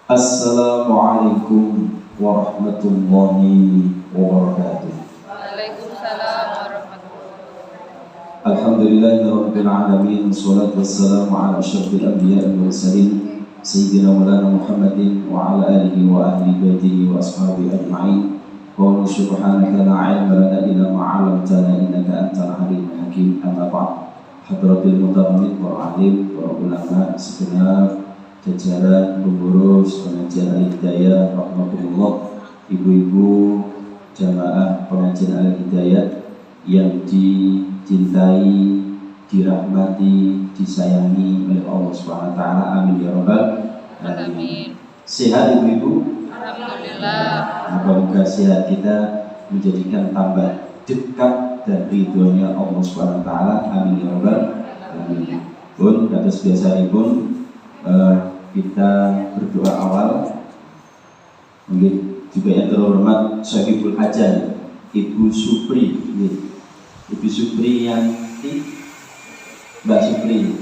Assalamualaikum warahmatullahi wabarakatuh. Waalaikumsalam warahmatullahi wabarakatuh. Alhamdulillahirabbil alamin, wassalatu wassalamu ala asyrafil anbiya'i wal mursalin sayyidina maulana Muhammadin wa ala alihi wa ahli baitihi wa ashabihi ajma'in. Qul subhanaka la 'ilma lana illa ma 'allamtana innaka antal alimul hakim. Amma ba'd. Hadratil mutawammil wa alim wa ulama segenap jajaran pengurus pengajian Al-Hidayah rahmatullah, ibu-ibu jamaah pengajian Al-Hidayah yang dicintai, dirahmati, disayangi oleh Allah Subhanahu wa taala. Amin ya rabbal alamin. Sehat ibu-ibu? Alhamdulillah. Moga-moga sehat kita menjadikan tambah dekat dan ridhonya Allah Subhanahu wa taala. Amin ya rabbal alamin. Pun atas biasa pun kita berdoa awal. Mungkin juga yang terhormat Syahibul Hajah Ibu Supri, Ibu Supri yang Mbak Supri,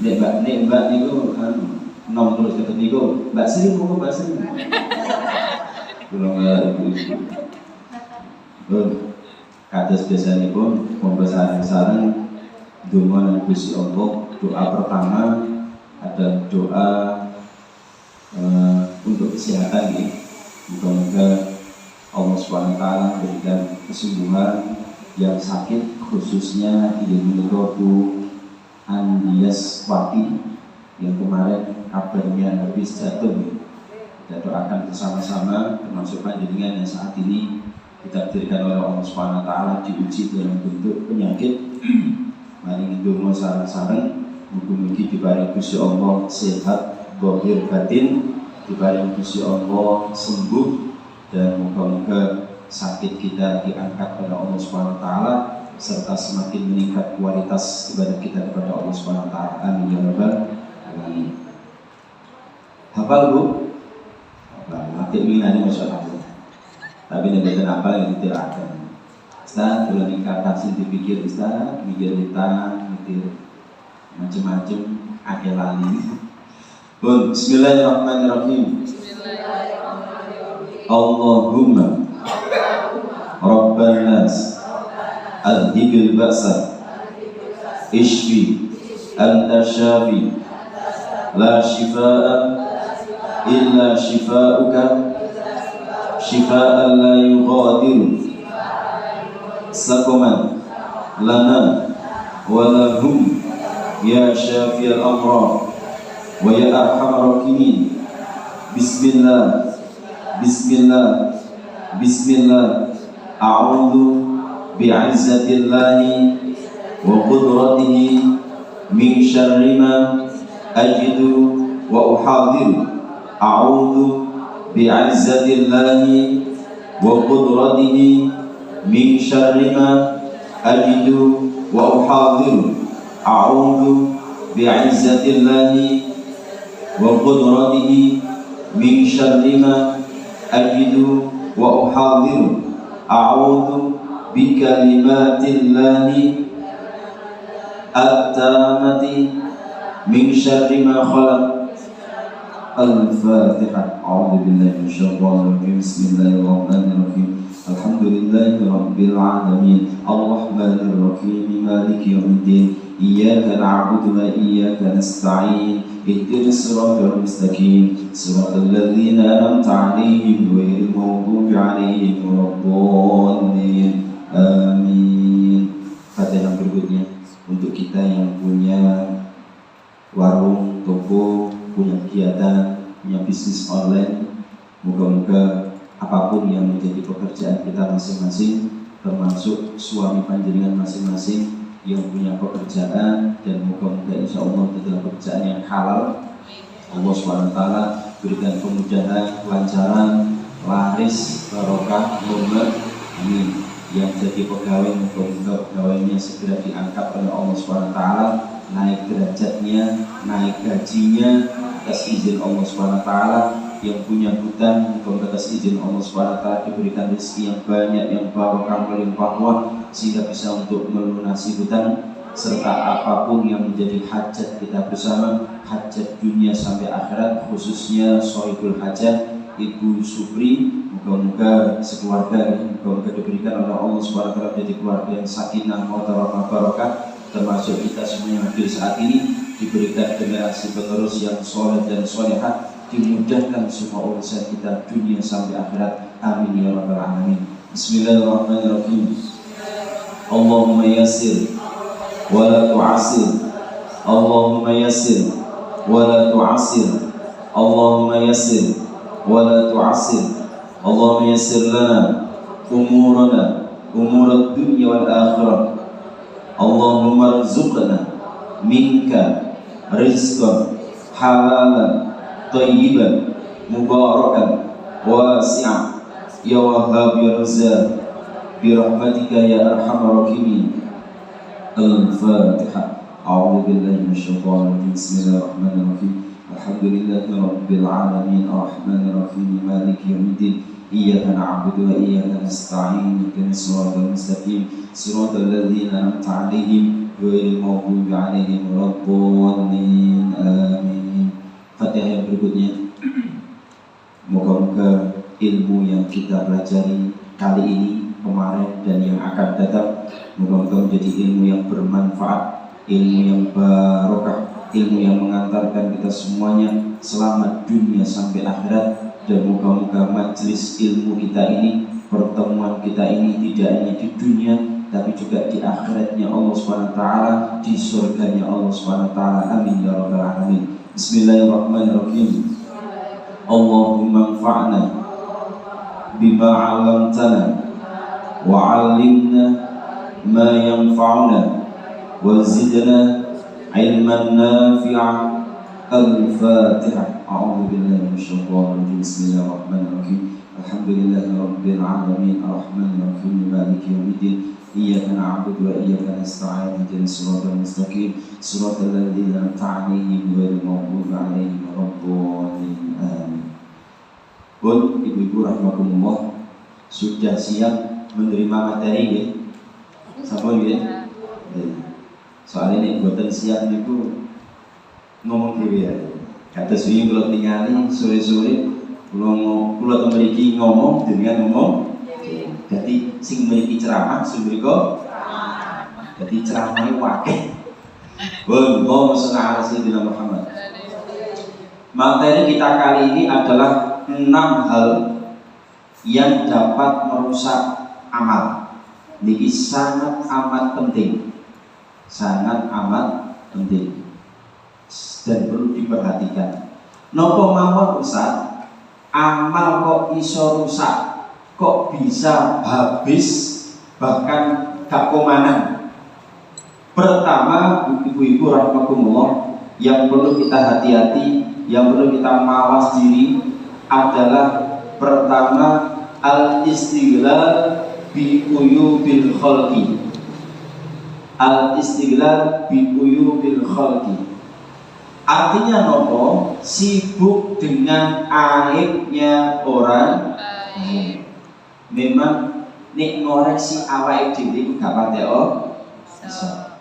Mbak niku nom terus ketemu niku Mbak Sri, Mbak Sri. Belum Ibu. Kados biasanya pun sareng-sareng donga nang Gusti Allah. Doa pertama ada doa untuk kesehatan ya. Moga-moga Allah SWT berikan kesembuhan yang sakit, khususnya Ibu Menikatu Andias Wati yang kemarin kabarnya habis jatuh. Kita doakan bersama-sama, termasuk panjenengan yang saat ini ditakdirkan oleh Allah SWT diuji dalam bentuk penyakit. Mari ndonga sareng-sareng mugi-mugi diparing Gusti Allah sehat zahir batin, diparing Gusti Allah sembuh, dan moga-moga sakit kita diangkat oleh Allah Subhanahu wa taala serta semakin meningkat kualitas ibadah kita kepada Allah Subhanahu wa taala. Amin ya rabbal alamin. Hafal Bu? Hafal. Mati minani masyaallah. Tapi nek hafal yang ditirakan. Ustaz, kalau dikatakan dipikir Ustaz, mikir litang, mikir macam-macam ada lali. Bismillahirrahmanirrahim. Allahumma Rabban nas adhibil ba'sa ishfi anta syafi la shifaa illa shifauka shifaan la yughadiru saqaman lana wa lahum ya syafiyal amra wa ya arhamar rahimin. Bismillah, bismillah, bismillah. A'udzu bi'izzatillahi wa qudratihi min syarri ma ajidu wa uhadhiru. A'udzu bi'izzatillahi wa qudratihi min syarri ma ajidu wa uhadhiru. A'udzu bi'izzatillahi wa qudratihi min syarri ma ajidu wa uhadhiru. A'udzu bikalimatillahi at-tammati min syarri ma khalaq. Al-Fatihah. A'udzu billahi minasyaitonir rajim. Bismillahirrahmanirrahim. Alhamdulillahi rabbil alamin. Arrahmanir rahim. Maliki yaumiddin. Iyyaka na'budu wa iyyaka nasta'in. Ihdinas siratal mustaqim. Siratal ladzina an'amta 'alaihim ghairil maghdubi 'alaihim waladdallin. Amin. Fatihah berikutnya untuk kita yang punya warung, toko, punya kegiatan, punya bisnis online. Moga-moga apapun yang menjadi pekerjaan kita masing-masing, termasuk suami panjenengan masing-masing yang punya pekerjaan, dan moga-moga insya Allah itu adalah pekerjaan yang halal. Allah SWT berikan kemudahan, kelancaran, laris, barokah, lomba. Amin. Yang jadi pegawai, moga-moga pegawainya segera diangkat oleh Allah SWT, naik derajatnya, naik gajinya atas izin Allah SWT. Yang punya hutang, moga atas izin Allah SWT diberikan rezeki yang banyak, yang barokah, melimpah ruah, sehingga bisa untuk melunasi hutang. serta apapun yang menjadi hajat kita bersama, hajat dunia sampai akhirat, khususnya sohibul hajat Ibu Supri. Moga-moga sekeluarga ini diberikan oleh Allah SWT menjadi keluarga yang sakinah, mawaddah, barokah, termasuk kita semua yang hadir saat ini diberikan generasi penerus yang soleh dan solehah, dimudahkan semua urusan kita dunia sampai akhirat. Amin ya rabbal alamin. Bismillahirrahmanirrahim. Allahumma yassir wa la tu'assir. Allahumma yassir wa la tu'assir. Allahumma yassir wa la tu'assir. Allahumma yassir lana umurana, umurad dunya wal akhirah. Allahumma rzuqna minka rizqan halalan thayyiban mubarakan wasi'an ya wahhab ya razzaq bi rahmatika ya arhamar rahimin. Al-Fatihah. A'udzu billahi minasyaitonir rajim. Bismillahirrahmanirrahim. Alhamdulillahi rabbil alamin arrahmanir rahim maliki yaumiddin. Iyyaka na'budu wa iyyaka nasta'in. Ihdinas siratal mustaqim siratal ladzina an'amta 'alaihim ghairil maghdubi 'alaihim waladdallin. Amin. Fatihah yang berikutnya. Moga-moga ilmu yang kita pelajari kali ini, kemarin, dan yang akan datang, moga-moga menjadi ilmu yang bermanfaat, ilmu yang barokah, ilmu yang mengantarkan kita semuanya selamat dunia sampai akhirat. Dan moga-moga majelis ilmu kita ini, pertemuan kita ini tidak hanya di dunia tapi juga di akhiratnya Allah SWT, di surganya Allah SWT. Amin ya rabbal alamin. Bismillahirrahmanirrahim. Allahumma anfa'na bima 'allamtana wa 'allimna ma yanfa'una wa zidna ilman nafi'an. Al-Fatihah. A'udzu billahi minasyaitonir rajim. Bismillahirrahmanirrahim. Alhamdulillahi rabbil alamin arrahmanir rahim maliki yaumiddin. Iyyaka na'budu wa iyyaka nasta'in. Ihdinas siratal mustaqim siratal ladzina an'amta 'alaihim ghairil maghdubi 'alaihim waladdallin. Amin. Bun, ibu-ibu rahimakumullah, sudah siap menerima materi ya? Sama ya? Soalnya ini buatan siap niku ngomong dhewe ya. Kata suwi kula tingali sore-sore kula memiliki ngomong dengan ngomong. Jadi sing memiliki ceramah sing mriko jadi ceramahnya wakil. Allahumma shalli ala sayyidina Muhammad. Materi kita kali ini adalah 6 hal yang dapat merusak amal. Ini sangat amat penting. Sangat amat penting dan perlu diperhatikan. Nopo mawon Ustaz, amal kok iso rusak, kok bisa habis, bahkan gak komanan. Pertama, ibu-ibu rahimakumullah, yang perlu kita hati-hati, yang perlu kita mawas diri adalah pertama, al-istighlal bi uyubil khalqi. Al-istighlal bi uyubil khalqi. Artinya nopo? Sibuk dengan aibnya orang. Memang nek ngoreksi awake dhewe iku gak pate iso.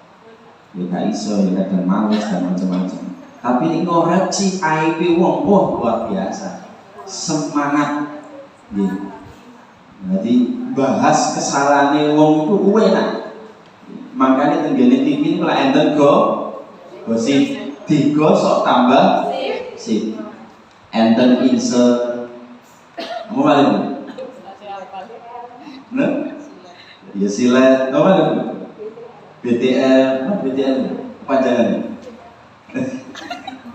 Ya gak iso, ya kadang males dan macam-macam. Tapi nek ngoreksi aibe wong, luar biasa. Semangat. Nggih. Jadi bahas kesalahane wong itu enak. Makanya tenggene TV ini lah enten gosip. Digosok tambah sip. Enten insert. Kamu balik bu? Nah? Ya silet. Kamu balik bu? BTL, panjangan.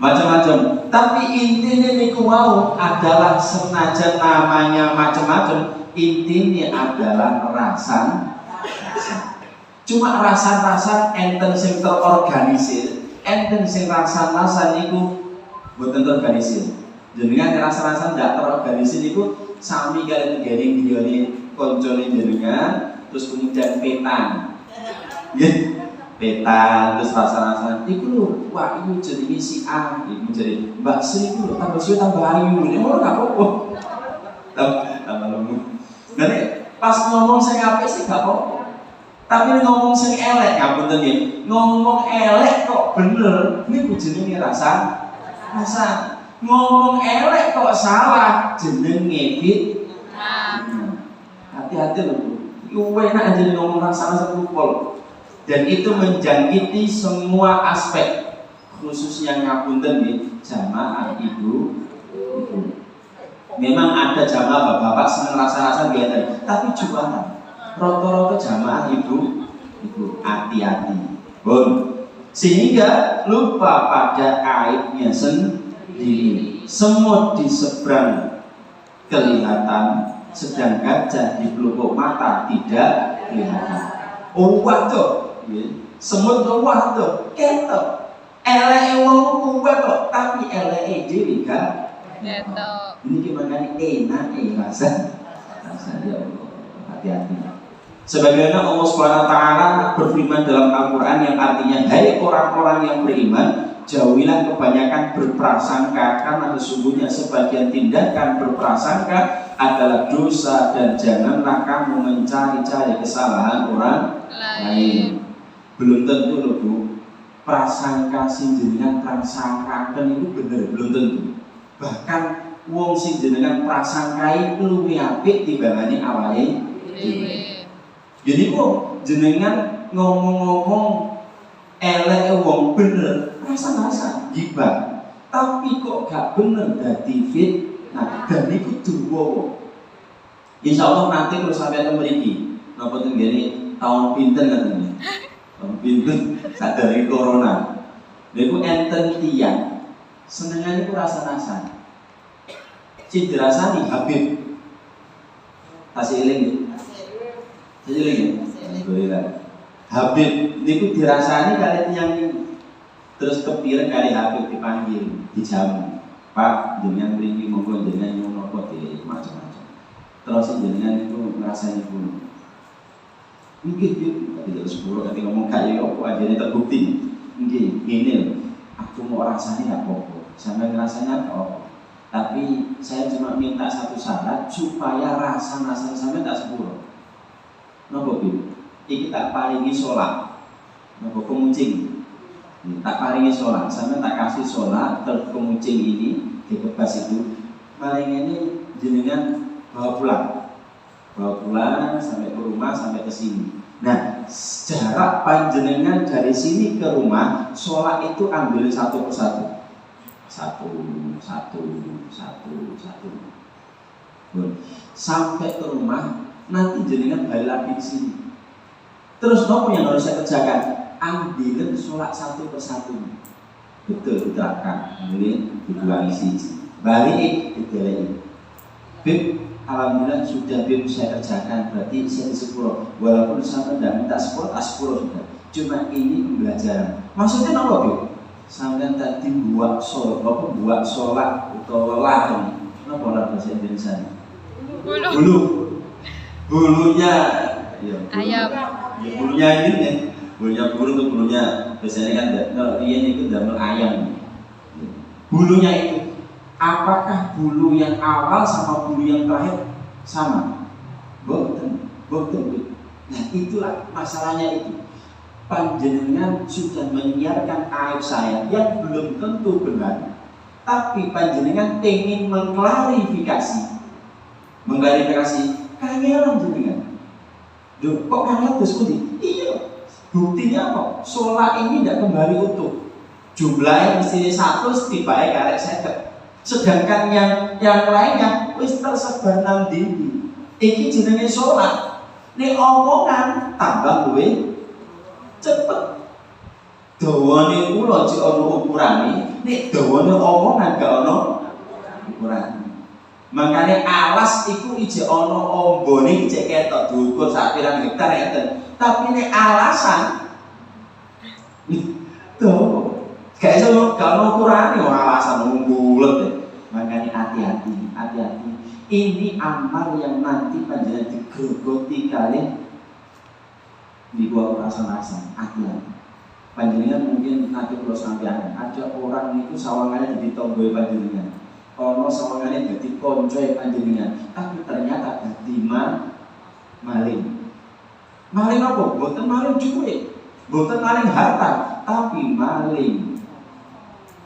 Macam-macam. Tapi intinya niku mau adalah senajan namanya macam-macam, intinya adalah rasa. Cuma rasa-rasa enten sing terorganisir. Enten sing rasa-rasa niku mboten terorganisir. Jenengan rasa-rasa ndak terorganisir niku sami kaliyan ngene videone koncone jenengan, terus kemudian petan. Nggih. Petan terus rasa-rasa iku lho, wah iku jenenge si A, iku jenenge Mbak Sri iku lho, tambah suwe tambah ayu. Ini ora gak apa-apa. Tambah lemu. Nah, pas ngomong saya apik sih gak apa-apa. Tapi ngomong sing elek ngapunten nggih. Ngomong elek kok bener niku jenenge rasa. Ngomong elek kok salah jenenge fitnah. Hati-hati loh. Iku enak aja ngomong rasa sepuluh. Dan itu menjangkiti semua aspek, khususnya ngapunten nggih jamaah ibu. Memang ada jamaah bapak-bapak seneng rasa-rasa biasa, tapi jualan. Rata-rata jamaah ibu hati-hati, sehingga lupa pada aibnya sendiri. Semut di seberang kelihatan, sedang gajah di pelupuk mata tidak kelihatan. Waduh, semut waduh, ketok. Eleke wong kuwe kok, tapi eleke dhewe gak ketok. Ini gimana enak rasa ya Allah, hati-hati. Sebagaimana Allah SWT berfirman dalam Al-Quran yang artinya, hai orang-orang yang beriman, jauhilah kebanyakan berprasangka, karena sesungguhnya sebagian tindakan berprasangka adalah dosa, dan janganlah kamu mencari-cari kesalahan orang lain. Belum tentu loh Bu, prasangka sing jenengan prasangkaken itu bener, belum tentu. Bahkan wong sing jenengan prasangkai luwih apik timbangane awake dhewe. Jadi kok jenengan ngomong-ngomong elek wong bener, rasa-rasa gibah. Tapi kok gak bener dadi fitnah, dan niku duwa. Insyaallah nanti kalau sampai mriki, napa tenggene tahun pinten katanya. Tahun pinten sadari corona. Niku enten tiyang senengane ku rasa-rasa. Sing dirasani Habib. Tasih eling. Habib niku dirasani kali tiyang niku. Terus kepireng kali Habib dipanggil, dijamu. Pak, jenengan mriki monggo jenengan nyuwun apa di macam-macam. Terus jenengan niku ngrasani pun. Nggih, tidak 10 kali ngomong kaya apa ajane terbukti. Nggih, ngene lho. Aku mau rasani apa-apa. Sampai ngrasani apa? Tapi saya cuma minta satu syarat supaya rasa-rasa sampai tak sepuro. Nopo Bu? Iki tak paringi sholat. Nopo kemuncing. Tak paringi sholat. Sampai tak kasih sholat terus kemuncing ini dikebas itu. Paling ini jenengan bawa pulang sampai ke rumah sampai ke sini. Nah, jarak panjenengan dari sini ke rumah sholat itu ambil satu persatu. Satu. Sampai ke rumah nanti jenengan balik lagi di sini. Terus nopo yang harus saya kerjakan? Ambilin sholat satu persatu. Betul diterapkan. Ambilin dibuangi siji. Balik dideleki. Bib, alhamdulillah sudah Bib saya kerjakan. Berarti saya di 10. Walaupun sampai tidak minta 10, 10 sudah. Cuma ini pembelajaran. Maksudnya nopo Bib? Sampai tadi buat sholat atau lelah. Nopo lah bahasa Indonesia? Bulunya ya, ayam. Ya, bulunya ini nih, bulunya bulu tuh bulunya biasanya kan kalau dia itu damel ayam. Bulunya itu, apakah bulu yang awal sama bulu yang terakhir sama? Boten. Nah itulah masalahnya itu. Panjenengan sudah menyiarkan aib saya yang belum tentu benar, tapi panjenengan ingin mengklarifikasi kangelan jenengan. Duh, kok kangen terus pundi? Iya. Buktinya apa? Sholat ini tidak kembali utuh. Jumlahnya mesti 100 tibae karek 50. Sedangkan yang lainnya wis tersebar nang ndi. Iki jenenge sholat. Nek omongan tambah luwih cepet. Dawane kula jek ana ukurane, nek dawane omongan gak ana ukurane. Makanya alas itu ije ono ombone ije ketok diukur sak pirang hektar ngeten. Tapi nek alasan tuh gak iso gak ono ukurane alasan bulet. Makanya hati-hati. Ini amal yang nanti panjenengan digerogoti kali dibuat rasa-rasa. Hati-hati. Panjenengan mungkin nanti kalau sampeyan ada orang itu sawangannya jadi tombol panjenengan. Ono sawangane dadi koncoe panjenengan, tapi ternyata dadi maling. Maling apa? Boten maling duit, boten maling harta, tapi maling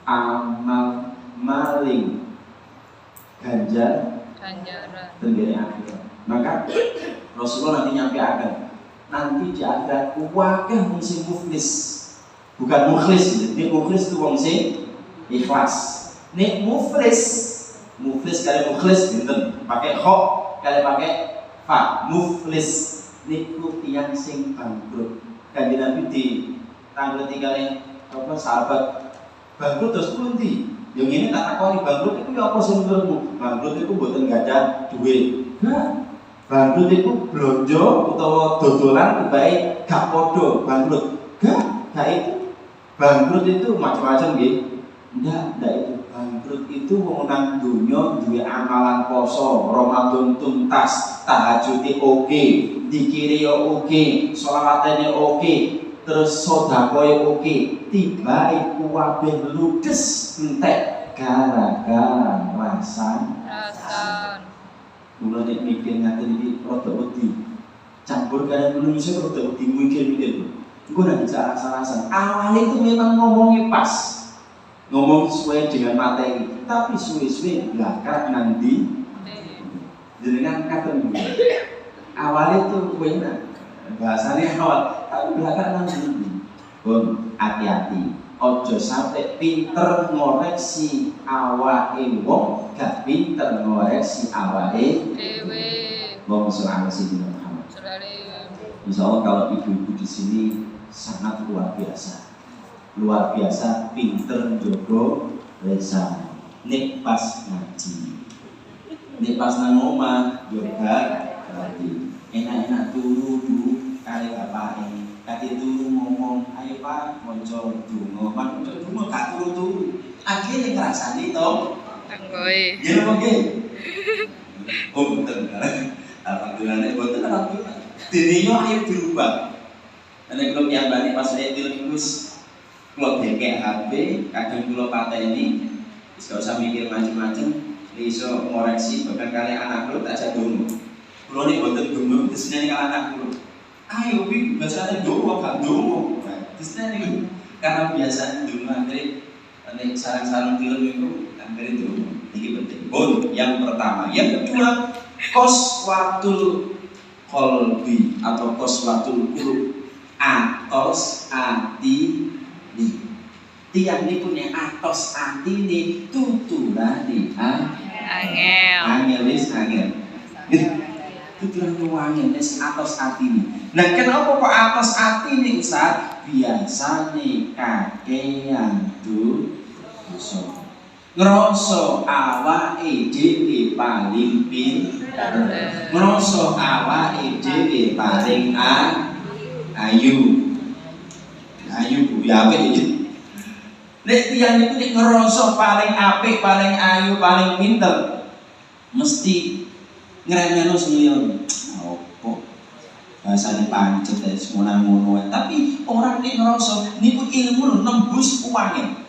amal, maling ganjaran tenggene akhirat. Maka Rasulullah nanti nyampe akan nanti di akhirat wakil sing muflis, bukan mukhlis. Nek mukhlis itu wong sing ikhlas. Nek muflis kali mukhlis binten pakai kho kali pakai fa. Muflis niku tiyang sing bangkrut. Kanjeng Nabi di tanggal 3 apa sahabat bangkrut terus pundi? Yang ini tak takoni bangkrut itu ya apa sih menurutmu? Bangkrut itu mboten gadah duit. Nah, bangkrut itu blonjo utawa dodolan baik gak podo bangkrut. Gak itu. Bangkrut itu macam-macam nggih. Enggak itu. Bangkrut itu wong nang donya duwe amalan poso, Ramadan tuntas, tahajud oke, dikiri oke, sholawatane oke, terus sedekah oke, tiba iku kabeh ludes entek gara-gara rasan. Mula nek mikir ngaten iki rada wedi. Campur kaya manusia rada wedi mikir-mikir. Engko nek salah-salahan. Awalnya itu memang ngomongnya pas. Ngomong sesuai dengan materi, tapi suwe-suwe belakang nanti jenengan katen awalnya itu enak bahasanya awal, tapi belakang nanti pun hati-hati ojo sampai pinter ngoreksi awake wong gak pinter ngoreksi awake dewe wong selama sini Muhammad. Insya Allah kalau ibu-ibu di sini sangat luar biasa pinter jogo resa. Nek pas ngaji, nek pas nang omah yoga berarti enak-enak turu kali bapake. Kati turu ngomong, ayo Pak, moco donga. Pak moco donga gak turu. Akhire ngrasani to. Anggoe. Nggih nggih. Oh betul. Alhamdulillah betul alhamdulillah. Diniyo ayo dirubah. Nek kula piyambake pas saya dilus kalau bengkek HP, kadang kalau pateni, gak usah mikir macam-macam, iso ngoreksi bahkan kali anak lu tak jadi dulu. Kalau ni boten dulu, disini kalau anak lu, ayo bi biasanya dulu kan dulu, disini ni karena biasa dulu akhirnya sarang-sarang film itu akhirnya dulu. Ini penting. Bon, yang pertama, yang kedua, qaswatul qalbi atau qaswatul qulub, atos hati. Tiang ini punya atos hati ini tutulah di angel tutulah nuangin ini atos hati ini. Nah kenapa kok atos hati ini Ustaz? Biasa nih kakean tuh ngerosok awake dhewe paling pinter, ngerosok awake dhewe paling ayu bu ya iki. Nek tiyang niku nek ngerasa paling apik, paling ayu, paling pinter, mesti ngremehno semilion. Opo? Bahasane pancet semono ngono. Tapi orang nek ngerasa niku ilmu nembus uangin.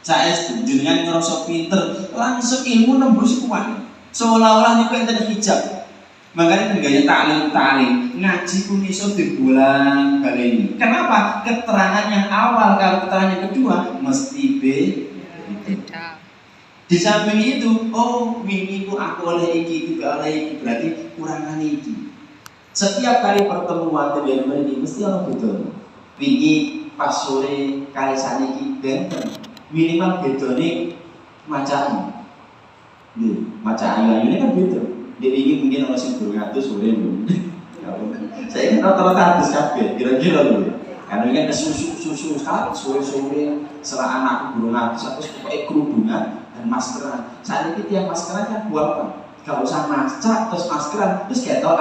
Saestu jenengan ngerasa pinter, langsung ilmu nembus uangin. Seolah-olah niku enten hijab. Makanya gaya ta'lim ngaji pun iso dibulan baleni. Kenapa? Keterangan yang awal kalau keterangan yang kedua mesti beda. Di samping itu, oh wingi ku aku oleh iki, juga oleh iki, berarti kurangan iki. Setiap kali pertemuan dengan ini mesti orang betul. Wingi pas sore kali saniki benten minimal bedone macane. Nggih, maca ayu ini kan beda. Dia ingin mungkin orang sing burung atus sore belum. Saya kan rata-rata atus kabeh, kira-kira lho. Karena kan susu saat sore-sore setelah anakku burung atus pakai kerudungan dan maskeran. Saat ini tiap maskeran kan buang gak usah maca terus maskeran terus ketok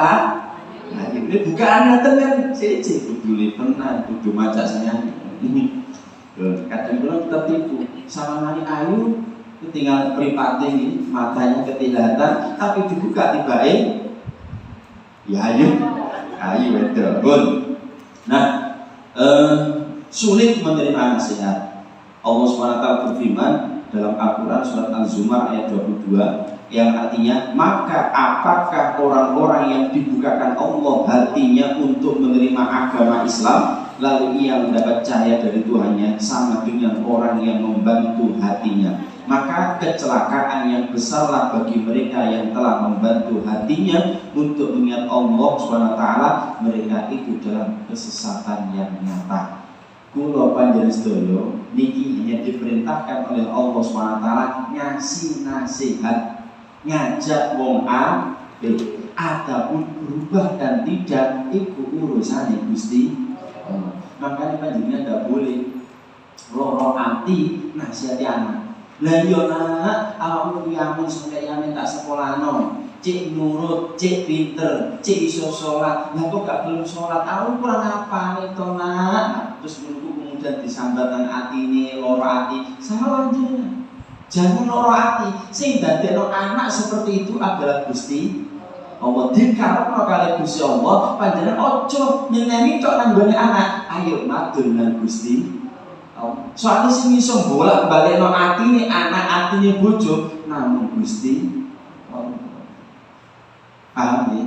nah ini bukaan ngaten kan siji kudu lipenan kudu maca sayang. Kadang kula tertipu sama mani ayu tinggal pripate ini matanya ketilatan tapi dibuka tibae ya ayu wedok. Nah sulit menerima nasihat. Allah SWT berfirman dalam Al-Quran surat Al-Zumar ayat 22 yang artinya, maka apakah orang-orang yang dibukakan Allah hatinya untuk menerima agama Islam lalu ia mendapat cahaya dari Tuhannya sama dengan orang yang membantu hatinya, maka kecelakaan yang besarlah bagi mereka yang telah membantu hatinya untuk mengingat Allah SWT. Mereka itu dalam kesesatan yang nyata. Kula panjenengan sedaya niki hanya diperintahkan oleh Allah SWT ngasih nasihat, ngajak wong adapun berubah dan tidak iku urusane Gusti Allah. Makanya panjenengan tidak boleh loro ati nasihati anak. Lah yo nak, awakmu yamun sampe yamin tak sekolahno. Cek nurut, cek pinter, cek iso sholat. Lah kok gak belum sholat? Aku kurang apa nih to nak? Terus menunggu kemudian disambatan hati ini, loro hati. Salah jenengan. Jangan loro hati. Sing dadekno anak seperti itu adalah Gusti Allah. Dikarepno kali Gusti Allah, panjenengan ojo nyeneni tok nanggone anak. Ayo madul nang Gusti. Soalnya sing iso bolak-balikno atine anak, atine bojo namung Gusti Allah. Paham ya?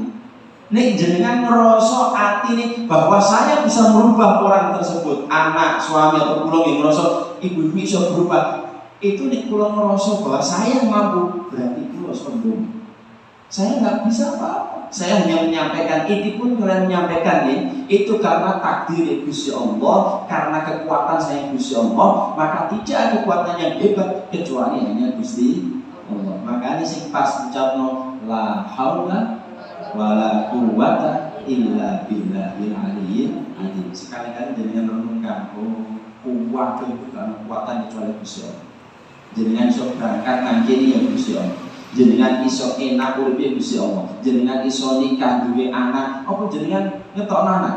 Nek jenengan ngerasa atine bahwa saya bisa merubah orang tersebut, anak, suami atau kula yang ngerasa ibu bisa berubah, itu nek kula ngerasa bahwa saya mampu, berarti kula sombong. Saya nggak bisa apa-apa. Saya hanya menyampaikan, itu pun kalian menyampaikan ya, itu karena takdir Gusti Allah, karena kekuatan saya Gusti Allah, maka tidak ada kekuatan yang hebat kecuali hanya Gusti Allah. Makanya sing pas ucapno la haula wala quwwata illa billahil aliyyil azim. Sekali-kali jenengan renungkan, oh kuat itu karena kekuatan kecuali Gusti Allah. Jenengan iso berangkat nang kene ya Gusti Allah. Jenengan iso enak uripe Gusti Allah. Jenengan iso nikah duwe anak, apa jenengan ngetokno anak?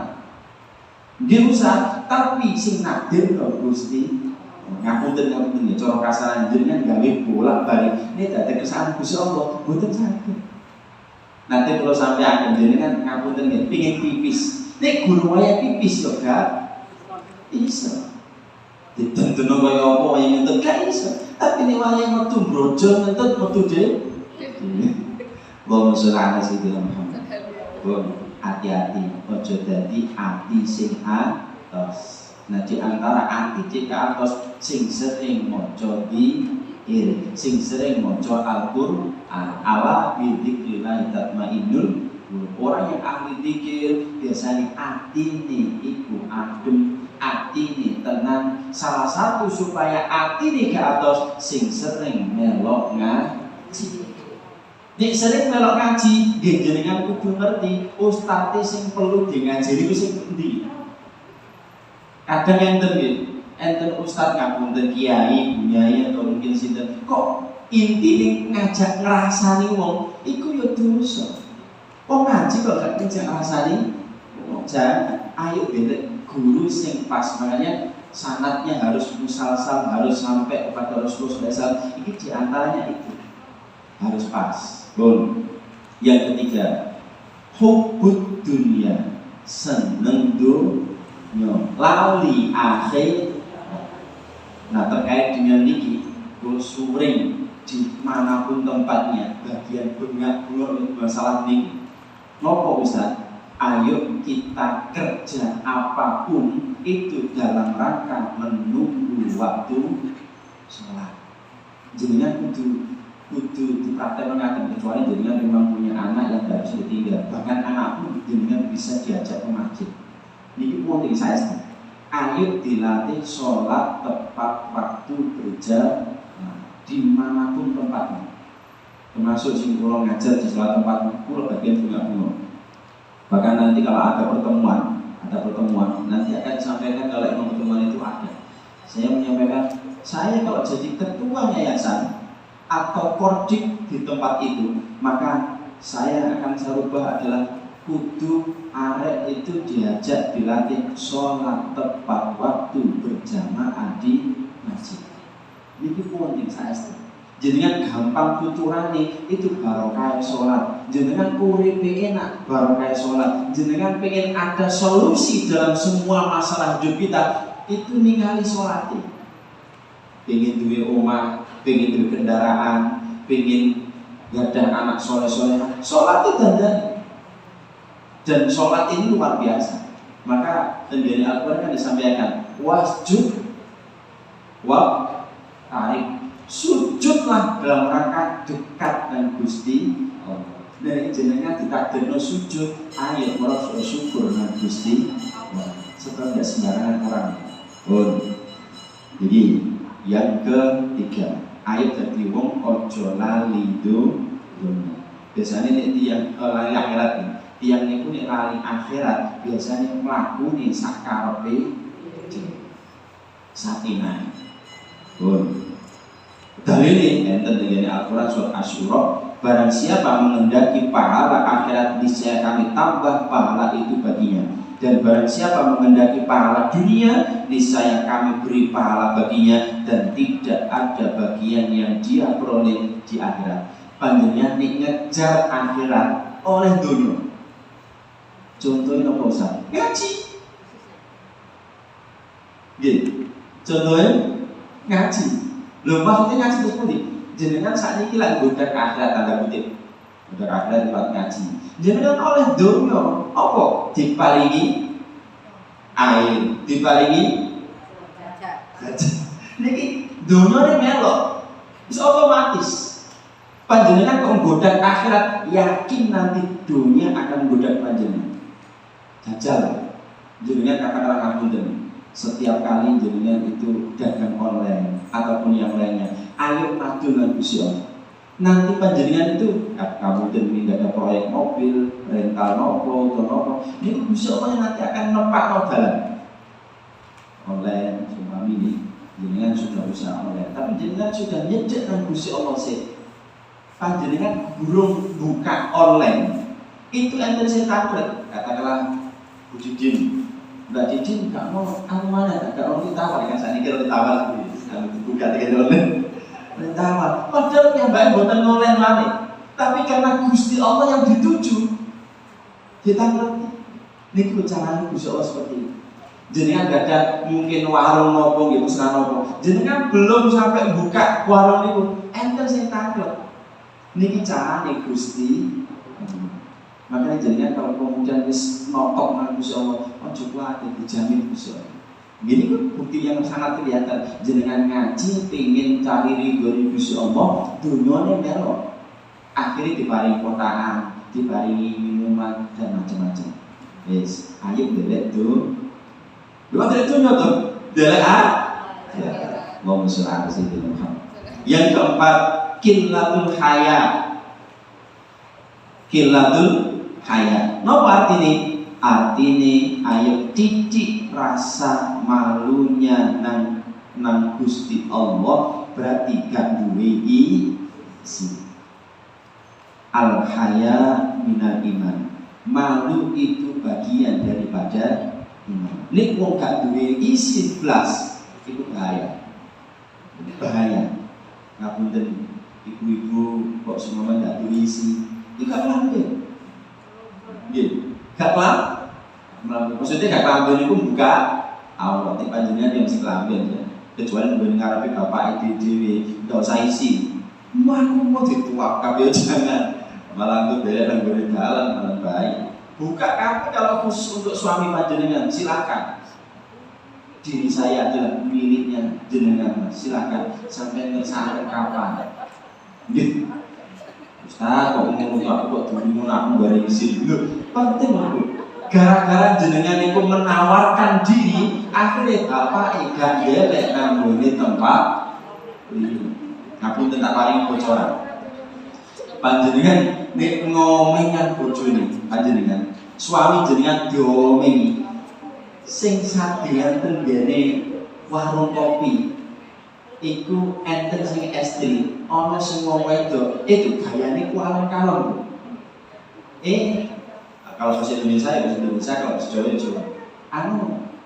Nggih usah, tapi sing nakdir lho Gusti. Ngapunten ya cara kasaran jenengan gawe bolak-balik. Nek dadi kesalahan Gusti Allah, mboten saged. Nanti kalau sampai akan jenengan ngapunten nggih pengin pipis. Nek guru waya pipis yo gak iso. Ditentuno kaya apa yang ngentut gak iso. Tapi nek waya metu brojol ngentut metu dhewe. Allahumma sholli ala sayyidina Muhammad. Hati-hati, ojo dadi ati sing atos. Nah di antara ati sing atos sing sering maca sing sering maca Al-Qur'an, ala bi dzikrillah tatmainnul qulub. Orang yang ahli zikir biasanya atine iku adem, atine tenang. Salah satu supaya atine ke atas sing sering melok ngaji. Nek sering melok ngaji, nggih jenengan kudu ngerti ustadz sing perlu di ngaji niku sing endi. Kadang enten nggih, enten ustadz ngapunten kiai, bunyai atau mungkin sinten. Kok intine ngajak ngrasani wong iku ya dosa. Wong ngaji kok gak ngajak ngrasani wong. Jangan, ayo belek guru sing pas. Makanya sanadnya harus musalsal, harus sampai kepada Rasulullah SAW. Ini diantaranya itu harus pas. Bon. Yang ketiga, hubbud dunia, seneng dunya, lali akhir. Nah terkait dengan niki, kula suring dimanapun tempatnya, bagian bengak-bengok masalah niki. Nopo Ustaz? Ayo kita kerja apapun itu dalam rangka menunggu waktu sholat. Jenengan kudu dipraktekkan akan, kecuali jenengan memang punya anak yang tidak bisa ditinggal. Bahkan anak pun jenengan bisa diajak ke masjid. Ini pun dari saya. Ayo dilatih sholat tepat waktu berjamaah dimanapun tempatnya. Termasuk sing kula ngajar di sholat tempat kula bagian bunga-bunga. Bahkan nanti kalau ada pertemuan, nanti akan disampaikan kalau yang pertemuan itu ada. Saya menyampaikan, saya kalau jadi ketua yayasan atau kordik di tempat itu, maka saya akan serubah adalah kudu arek itu diajak dilatih sholat tepat waktu berjamaah di masjid. Ini penting saya. Jenengan gampang tuturane itu barokah sholat. Jenengan uripe enak barokah sholat. Jenengan pengen ada solusi dalam semua masalah hidup kita, itu ningali sholat. Pengen duwe omah, pengen duwe kendaraan, pengen gadah anak soleh-soleh, sholat itu dan sholat ini luar biasa. Maka dari Al-Quran kan disampaikan wasjud tarik, sujudlah dalam rangka dekat dengan Gusti Allah. Dan jenengan ditakdirno sujud, ayo merasa syukur dengan Gusti Allah. Sebab tidak sembarangan orang. Jadi yang ketiga, ayat dari wong ojo lali dunya. Biasanya yang lali akhirat nih. Tiang niku nek lali akhirat biasanya mlakune sakarepe sakinah. Dalil ini enten dengan Al-Quran surat Asyura, barang siapa mengendaki pahala akhirat niscaya kami tambah pahala itu baginya, dan barang siapa mengendaki pahala dunia niscaya kami beri pahala baginya, dan tidak ada bagian yang dia peroleh di akhirat. Panjenengan nek ngejar akhirat oleh dunia. Contohnya apa Ustaz? Ngaji. Gitu. Contohnya ngaji. Lho maksudnya ngaji terus pundi? Jenengan saat ini lagi budak akhirat tanda kutip. Budak akhirat lewat ngaji. Jenengan oleh dunia apa? Diparingi air, diparingi gajah. Niki dunia ini melok. Bisa otomatis. Panjenengan kok budak akhirat, yakin nanti dunia akan budak panjenengan. Jajal, jenengan katakanlah ngapunten, setiap kali jenengan itu dagang online ataupun yang lainnya, ayo maju dengan Gusti Allah. Nanti panjenengan itu, kamu ini ada proyek mobil, rental nopo, ini Gusti Allah nanti akan nepak nodalan online, semua ini, jenengan sudah usaha online, tapi jenengan sudah nyedek dengan Gusti Allah sih. Panjenengan burung buka online, itu enten saya takut, katakanlah Bu Didin, Mbak Didin nggak mau mana, nggak mau ditawar kan? Saya kira ditawar buka tiga online, ditawar. Padahal yang Mbak buatan online mana? Tapi karena Gusti Allah yang dituju, kita ngerti. Ini kebicaraan Gusti Allah seperti ini. Jenengan gak ada mungkin warung nopo gitu, serang nopo. Jenengan belum sampai buka warung itu, enter saya takut. Ini carane Gusti. Makanya jenengan kalau kemudian wis notok nang Gusti Allah, ojo kuwatir dijamin Gusti Allah. Gini kan bukti yang sangat kelihatan. Jenengan ngaji pengen cari ridho Gusti Allah, dunyane melo. Akhirnya diparingi kotaan, diparingi minuman dan macam-macam. Yes, ayo delek tuh. Dua delek tuh nyoto. Delek Allahumma sholli ala sayyidina Muhammad. Yang keempat, qillatul haya. Qillatul haya. Napa artine? Artine ayo titik rasa malunya nang Gusti Allah, berarti gak duwe isi. Al haya minal iman. Malu itu bagian daripada iman. Nek wong gak duwe isi blas, itu bahaya. Bahaya. Ngapunten ibu-ibu kok semua gak duwe isi. Itu gak lambe. Nggih, gak lambe. Maksudnya gak lambe niku buka Allah, tapi panjenengan yang sing lambe ya. Kecuali mben ngarepe bapak dhewe, ndak usah isi. Aku mau dituak kabeh jangan. Malah itu beda dan beda jalan, malah baik. Buka kafe kalau khusus untuk suami panjenengan, silakan. Diri saya adalah miliknya jenengan, silakan. Sampai sampai kapan? Gitu. Ustaz, kok ngomong aku kok dulu aku bareng isi dulu. Penting aku. Gara-gara jenengan itu menawarkan diri, akhirnya bapak ikan delek nanggone tempat ini. Aku tentang paling bocoran. Panjenengan nek ngomengan bojone panjenengan, suami jenengan diomengi sing sadean tenggene warung kopi iku enten sing estri ana sing wong wedok itu gayane kalem-kalem. Kalau bahasa Indonesia ya bahasa Indonesia, kalau bahasa Jawa ya Jawa.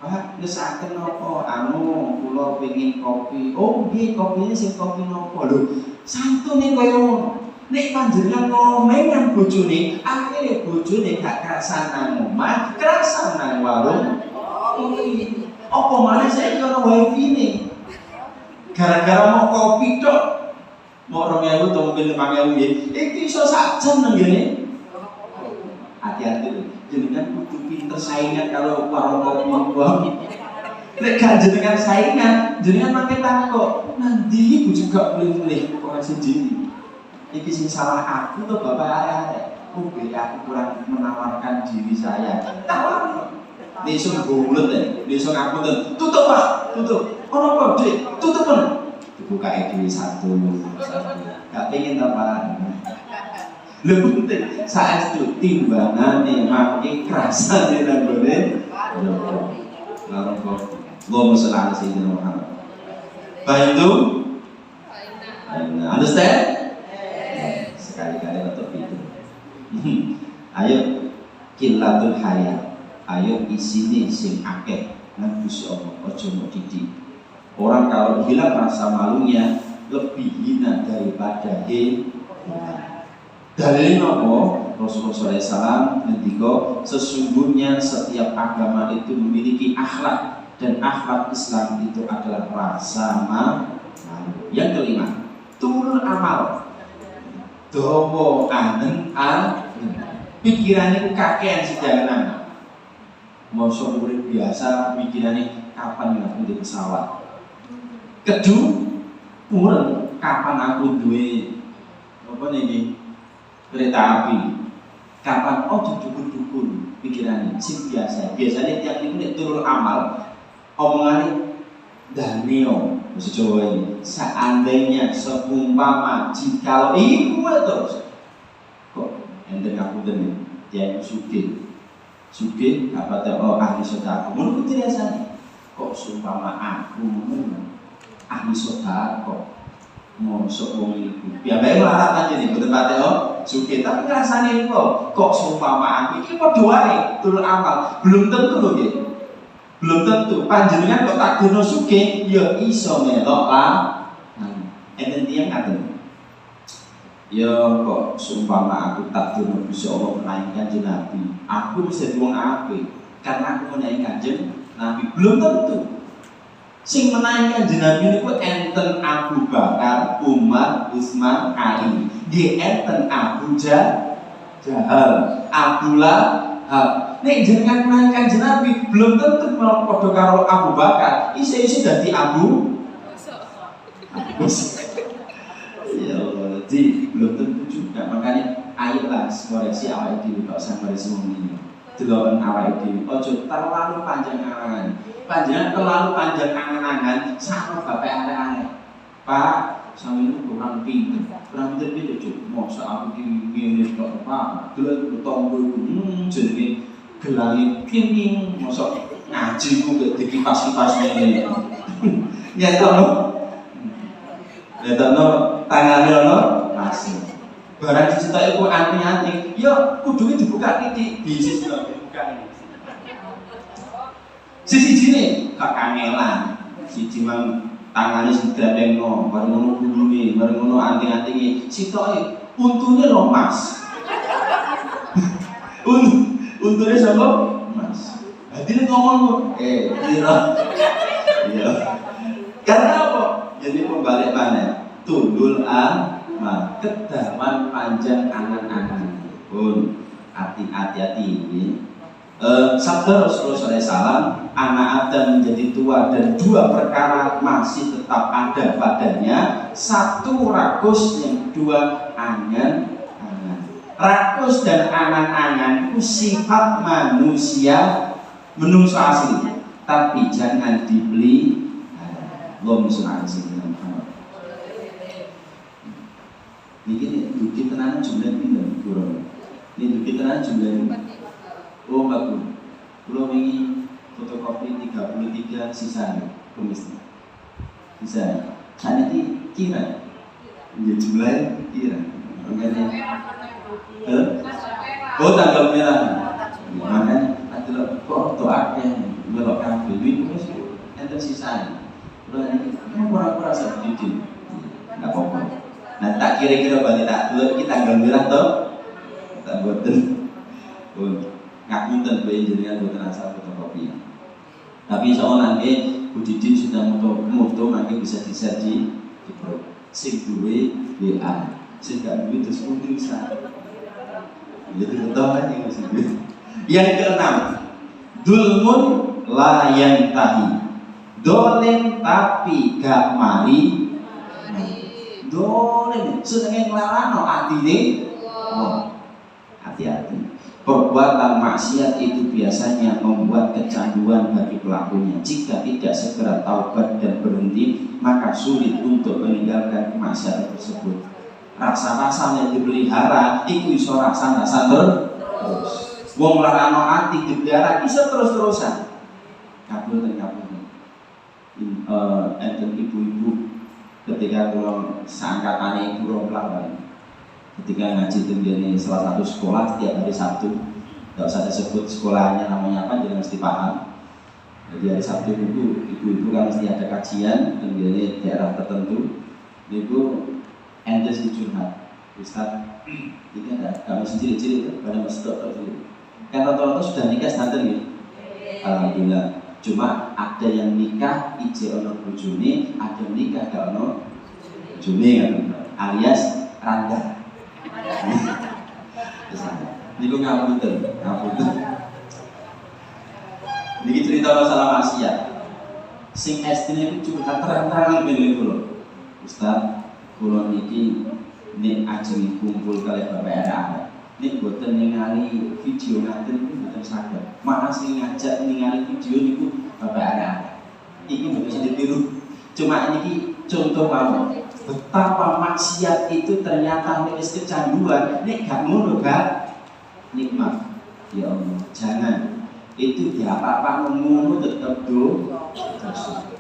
Pak, ngesaken napa? Kula pengin kopi. Oh, nggih, kopine sing kopi napa? Lho, santune kaya ngono. Nek panjenengan ngomengan bojone, akhire bojone gak kerasan nang omah, kerasan nang warung. Apa maneh saiki ana wifi-ne? Gara-gara mau kopi tok, Mau 2.000 atau mungkin 5.000 nggih. Iki iso sak jam nang ngene. Hati-hati lho. Jenengan kudu pinter saingan kalau warung kopi. Nek gak jenengan saingan, jenengan makin takut. Nanti ibu juga boleh-boleh koreksi diri. Iki sing salah aku tuh bapak arek-arek. Aku kurang menawarkan diri saya. Tawar. Nisung bulet ya, nisung aku tutup Pak, tutup. Ono kok Dik, tutup kan. Dibuka dhewe satu. Gak pengen ta Pak. Lho penting saestu timbangane mangke krasane nang gone. Larang kok. Allahumma shalli ala sayyidina Muhammad. Baik itu? Understand? Sekali-kali atau itu. Ayo kilatul haya. Ayo isine sing akeh nang Gusti Allah, aja mbok didik. Orang kalau hilang rasa malunya lebih hina daripada hina. Dalilnya apa? Rasulullah SAW ngendika sesungguhnya setiap agama itu memiliki akhlak dan akhlak Islam itu adalah rasa malu. Yang kelima, turun amal. Dawa anen pikirannya kakean sejalan. Mosok urip biasa pikirannya kapan aku di pesawat. Kedua, urip kapan aku duwe apa niki kereta api. Kapan dukun-dukun pikirannya sing biasa. Biasanya tiap minggu nek turun amal omongane Danio bahasa Jawa ini. Seandainya seumpama jika iku terus kok enten aku dene ya sugih apa teh ahli sedekah. Menurut dirasane kok seumpama aku ahli sedekah mosok wong iku. Piambake larat aja nih boten pate sugih tapi ngrasane kok seumpama aku iki padha wae turun amal. Belum tentu lho nggih. Belum tentu panjenengan kok tak gono sugih ya iso melok lah. Enten tiyang ngaten. Ya kok seumpama aku tak gono Gusti Allah menaiki Kanjeng Nabi, aku bisa wong apik karena aku menaiki Kanjeng Nabi. Belum tentu. Sing menaiki Kanjeng Nabi niku enten Abu Bakar, Umar, Utsman, Ali. Nggih enten Abu Jahal, Abdullah. Nek jenengan menaiki Kanjeng Nabi belum tentu padha karo Abu Bakar. Isi dadi Abu. Ya Allah, jadi belum tentu juga. Makanya ayolah koreksi awal diri kok sampai semua ini. Deloken awal diri. Ojo terlalu panjang angan-angan. Terlalu panjang angan-angan sama bapak arek-arek. Pak, sampe itu kurang pinter. Kurang pinter piye Cuk? Mosok aku ki ngene kok Pak. Delok tonggo iku jenenge gelangi kenging mosok ngaji ku gak dikipas-kipas ngene. Nyatono. Nyatono tangane ono masih. Barang dicetakke ku anting-anting, ya kuduke dibuka titik bisnis lho dibuka ini. Siji-sijine kekangelan. Siji mang tangane sing gandengno, bareng ngono gulune, bareng ngono anting-antinge. Sitoke untune lho Mas. Untune sapa? Mas. Dadi ngomong kira. Iya. Karena apa? Jadi pembalik mana? Tundul amal, kedaman panjang angan-angan. Pun hati-hati ini. Sabda Rasulullah SAW, anak Adam menjadi tua dan dua perkara masih tetap ada padanya. Satu rakus, yang kedua angan-angan. Rakus dan angan-angan itu sifat manusia asli, tapi jangan dibeli. Allahumma sholli ala sayyidina Muhammad. Niki duki tenan jumlah pinten kurang. Ini duki tenan jumlah. Oh bagus. Kulo wingi fotokopi 33 sisa pemisah. Bisa. Saniki kira. Ya jumlah kira. Makanya tanggal merah. Makanya adalah kok doake melok kabeh iki wis enten sisane. Pura-pura sedikit, nggak apa-apa. Nah tak kira-kira berarti tak dulu kita tanggal merah toh, tak buatin. Ngapunten bayi jenengan buatan asal fotokopi. Tapi insya Allah nanti Bu Didin sudah moto nanti bisa di grup. Sing duwe WA. Sing gak duwe terus pulsa. Itu ketahuan yang masih duit. Yang keenam, dulmun la yantahi. Dolim tapi gak mari. Dolim senenge nglarano atine. Oh, hati-hati. Perbuatan maksiat itu biasanya membuat kecanduan bagi pelakunya. Jika tidak segera taubat dan berhenti, maka sulit untuk meninggalkan kemaksiatan tersebut. Rasa-rasa yang dipelihara, iku iso rasa-rasa terus. Wong larano ati dipelihara iso terus-terusan. Kabul. Enten ibu-ibu ketika kalau seangkatannya ibu romplang, ketika ngaji di salah satu sekolah setiap hari Sabtu, nggak usah disebut sekolahnya namanya apa, jadi mesti paham. Jadi hari Sabtu itu ibu-ibu kan mesti ada kajian di daerah tertentu. Itu entes curhat, Ustaz, ini ada kami sendiri-sendiri pada masjid tertentu. Kan rata-rata sudah nikah standar gitu. Alhamdulillah. Cuma ada yang nikah ije ono bojone, ada yang nikah gak ono bojone kan, alias randa. Niku ngapunten. Niki cerita masalah maksiat. Sing estine iku curhat terang-terangan ngene iku lho. Ustaz, kula niki nek ajeng kumpul kali bapak anak. Nek boten ningali video ngaten niku boten saged. Malah sing ngajak ningali video niku bapak anak. Iki mboten bisa ditiru. Cuma niki contoh mawon. Betapa maksiat itu ternyata wis kecanduan. Nek gak ngono gak nikmat. Ya Allah, jangan. Itu dia apa-apa ngono tetep dosa.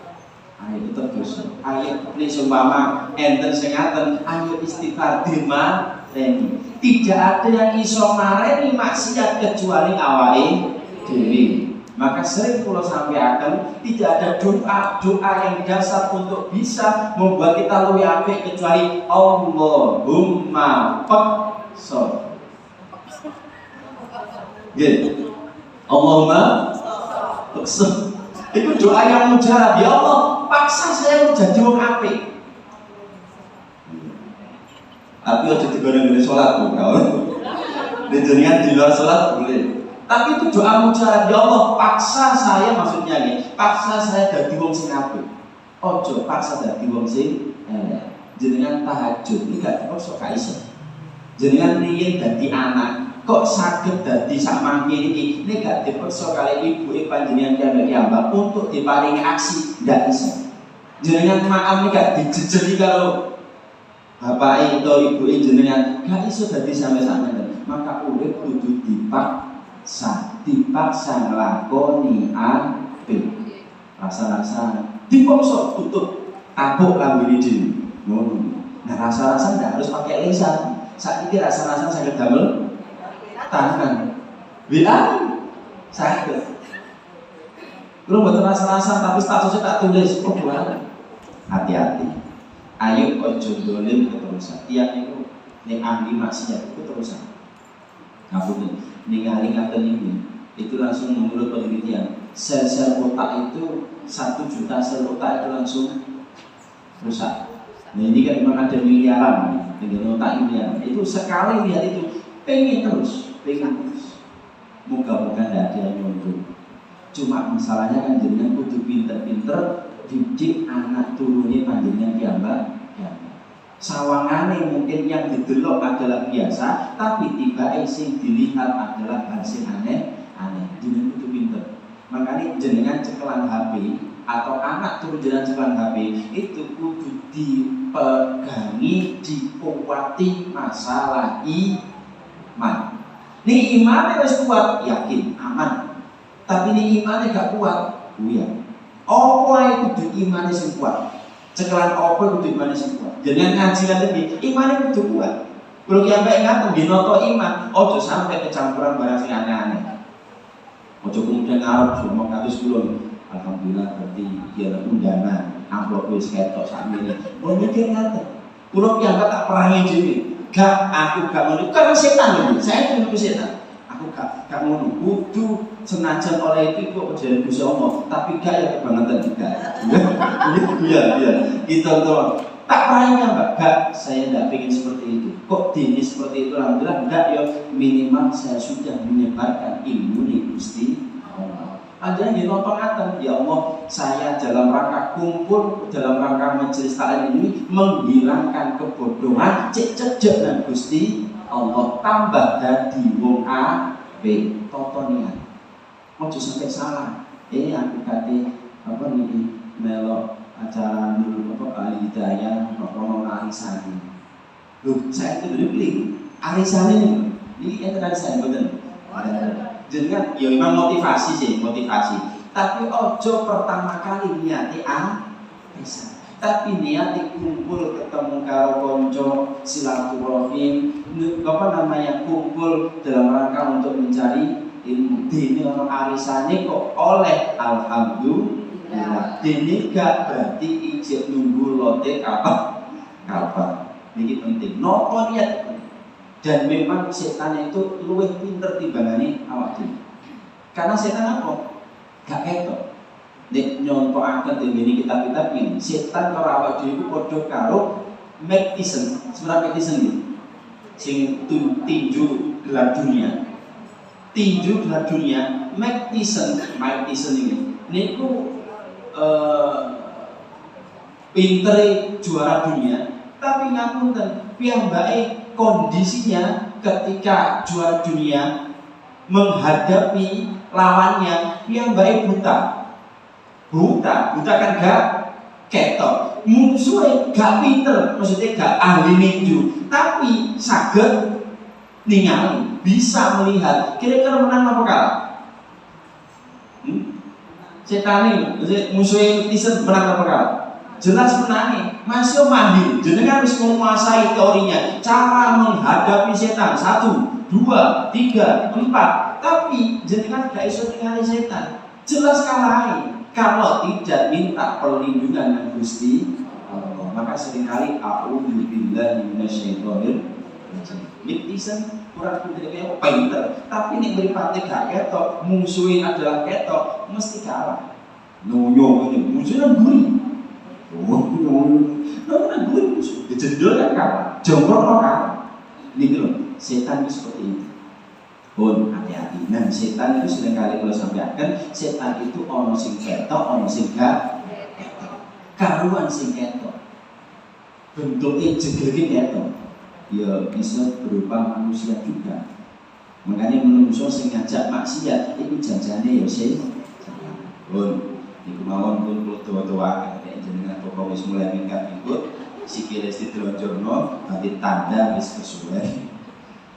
Ayo tetep dosa. Ayo nek seumpama enten sing ngaten, ayo istighfar dimareni. Tidak ada yang iso mareni maksiat kecuali awake dhewe. Maka sering kula sampaikan, tidak ada doa yang dasar untuk bisa membuat kita luwih apik kecuali Allahumma paksa. Nggih. Allahumma paksa. Itu doa yang mujarab. Ya Allah, paksa saya menjadi wong apik. Tapi aja digoreng-goreng sholat tuh, kawan. Dengan di luar sholat boleh. Tapi itu doa mujarab. Ya Allah, paksa saya, maksudnya nih, paksa saya dadi wong sing apik. Ojo paksa dadi wong sing jenengan tahajud iki gak dipaksa gak iso. Jenengan riyen dadi anak, kok saged dadi sak mangke iki nek gak dipaksa kali ibuke panjenengan kiambak untuk diparingi aksi gak iso. Jenengan maaf nek gak dijejeli karo bapak atau ibu jenengan gak iso dadi sampe-sampe. Maka urip kudu dipaksa nglakoni apik. Rasa-rasa dipaksa tutup tabuk lambene dhewe. Ngono. Nah, rasa-rasa ndak harus pakai lisan. Saiki rasa-rasa saged damel tangan. WA saged. Lu mboten rasa-rasa tapi statusnya tak tulis perbuatan. Hati-hati. Ayo ojo dolim keterusan. Tiap niku ning ahli maksiat itu terusan. Ngapunten, ningali ngaten iki itu langsung menurut penelitian sel-sel otak itu 1 juta sel otak itu langsung rusak. Nah ini kan memang ada miliaran dengan otak miliaran. Itu sekali lihat itu pengen terus. Moga-moga tidak ada yang nyontoh. Cuma masalahnya kan jenengan kudu pinter-pinter didik anak turunnya panjenengan kiambak. Sawangane mungkin yang didelok adalah biasa, tapi tiba sing dilihat adalah hal sing aneh. Jenengan kudu pinter. Makanya jenengan cekelan HP atau anak turun jenengan cekelan HP itu kudu dipegangi, dikuati masalah iman. Nih imannya wis kuat, yakin aman. Tapi nih imannya gak kuat, buyar. Apa itu kudu imannya sing kuat? Cekelan apa kudu imannya sing kuat? Jangan ngaji nanti imannya kudu kuat. Kalau kiambak ngaten dinoto iman, ojo sampai kecampuran barang sing aneh-aneh. Ojo kemudian ngarep semua kados kula. Alhamdulillah berarti dia undangan, amplop wis ketok sakmene. Mun mikir ngaten. Kula kiambak tak perangi dhewe. Aku gak ngono karena setan lho. Saya itu setan. Aku gak ngono. Kudu senajan oleh itu kok jadi Gusti Allah, tapi gak ya kebangetan juga. Iya. Kita tolong Tak pernah Mbak, enggak, saya tidak ingin seperti itu. Kok dini seperti itu? Alhamdulillah enggak ya, minimal saya sudah menyebarkan ilmu nih Gusti Allah. Ada yang nonton ya Allah, saya dalam rangka kumpul, dalam rangka majelis taklim ini menghilangkan kebodohan, cek dan Gusti Allah tambah dadi wong apik totonian. Ojo sampai salah. Aku kate apa nih melok acara dulu apa kali hidayah ngomong arisani. Loh, saya itu dulu beli arisani ini yang tadi saya betul. Jadi kan, ya memang motivasi sih, motivasi. Tapi ojo pertama kali niati arisan. Tapi niati kumpul ketemu karo konco silaturahim, apa namanya kumpul dalam rangka untuk mencari ilmu. Dini ono arisane kok oleh alhamdulillah. Dini gak berarti ijek nunggu lote kapan. Ini penting. Nopo niat. Dan memang setan itu luwih pinter timbangane awak dhewe. Karena setan apa? Gak ketok. Nek nyontokaken dene kitab-kitab iki, setan karo awak dhewe iku padha karo Mike Tyson. Sebenarnya Mike Tyson iki sing tinju gelar dunia. Tinju gelar dunia, Mike Tyson ini niku pintere juara dunia, tapi ngapunten piyambake kondisinya ketika juara dunia menghadapi lawannya piyambake buta kan gak ketok, musuhnya gak pinter, maksudnya gak ahli ninju, tapi saged ningali, bisa melihat kira-kira menang apa kalah. Setan ini musuhnya Tyson menang apa kalah? Jelas menangi, masih mahir. Jenengan harus menguasai teorinya, cara menghadapi setan 1, 2, 3, 4. Tapi jenengan gak iso ningali setan, jelas kalah. Kalau tidak minta perlindungan dengan Gusti Allah, maka seringkali a'udzubillahi minasyaitonir rajim. Tyson kurang pinter pinter, tapi ini beripati gak ketok, musuhnya adalah ketok, mesti kalah. Noyo ini musuhnya gurih. Nah, gue musuh, jendol kan kalah, jongkok kalah. Ini loh, setan itu seperti itu. Pun hati-hati. Nah, setan itu seringkali kalau sampaikan, setan itu ono sing ketok, ono sing gak ketok. Karuan sing ketok, bentuknya jegelnya ketok, ya bisa berupa manusia juga. Makanya manusia sing ngajak maksiat, itu janjane ya sih. Pun, ini kemauan pun tua-tua. Jenengan pokok wis mulai minggat ikut sikile ditronjorno berarti tanda wis kesuwen.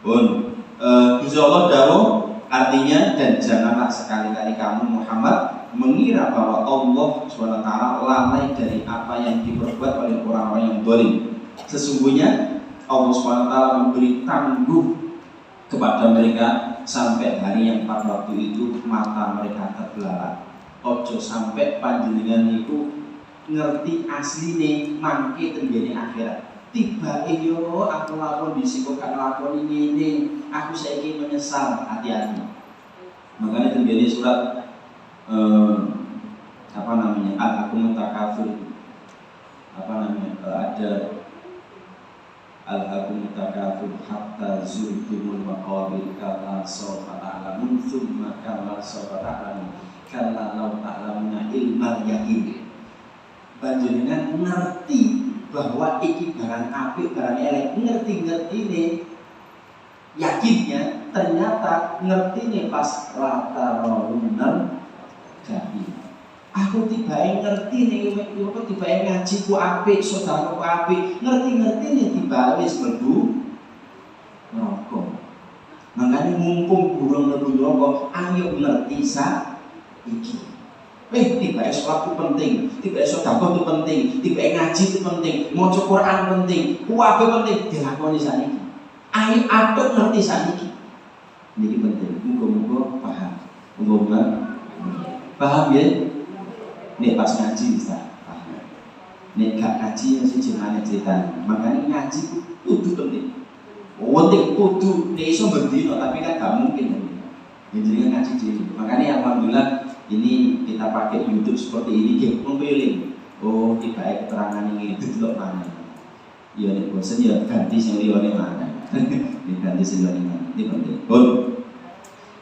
Pun Gusti Allah dawuh artinya, dan janganlah sekali-kali kamu Muhammad mengira bahwa Allah SWT lalai dari apa yang diperbuat oleh orang-orang yang zalim. Sesungguhnya Allah SWT memberi tangguh kepada mereka sampai hari yang pada waktu itu mata mereka terbelalak. Ojo sampai panjenengan itu ngerti asline mangke tenggene akhirat. Tiba yo aku lakon disiko kan lakon ini, aku saiki menyesal, hati-hati. Makanya tenggene surat apa namanya? Al-Hakum Takafur. Apa namanya? Ada Al-Hakum Takafur hatta zurtumul maqabir kalla sawfa ta'lamun tsumma kalla sawfa ta'lamun kalla law ta'lamuna ilmal yaqin. Panjenengan ngerti bahwa iki barang apik, barang elek, ngerti nih, yakinnya ternyata ngerti nih pas rata rolunan jadi. Aku tiba-tiba ngerti nih, aku tiba-tiba ngaji ku apik, saudara ku apik, ngerti nih tiba wis mlebu neraka. Makanya mumpung burung mlebu neraka, ayo ngerti iki. Tiba sholat itu penting, tiba sedekah itu penting, tiba ngaji itu penting, maca Quran penting, kuwabe penting, dilakoni saniki. Ayo atur ngerti saniki. Niki penting. Muga-muga paham. Muga-muga paham ya. Nek pas ngaji bisa paham. Nek gak ngaji mesti jenenge ceritane. Makanya ngaji kudu penting. Penting kudu nek iso bendino tapi kan gak mungkin. Jadi ngaji dhewe. Makanya alhamdulillah ini kita pakai YouTube seperti ini, kita memilih. Oh, tiba keterangan ini itu tidak mana. Ya nek bosen ya ganti sing liyane maneh. Diganti sing liyane maneh. Iki penting. Pun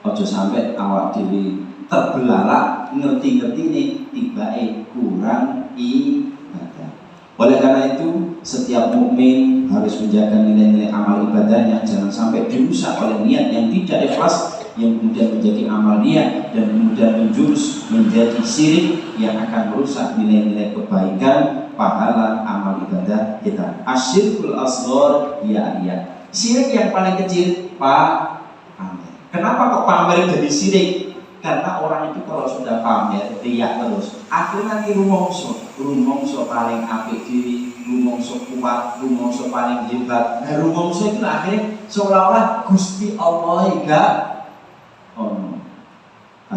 aja sampai awak dhewe terbelalak ngerti-ngerti nih tibake kurang ibadah. Oleh karena itu setiap mukmin harus menjaga nilai-nilai amal ibadahnya, jangan sampai dirusak oleh niat yang tidak ikhlas, yang kemudian menjadi amal niat dan kemudian menjurus menjadi syirik yang akan merusak nilai-nilai kebaikan pahala amal ibadah kita. Asyirkul asghar ya. Syirik yang paling kecil pamer. Kenapa kok pamer jadi syirik? Karena orang itu kalau sudah pamer riak terus, akhirnya nanti rumongso paling apik diri, rumongso kuat, rumongso paling hebat. Nah rumongso itu akhirnya seolah-olah Gusti Allah enggak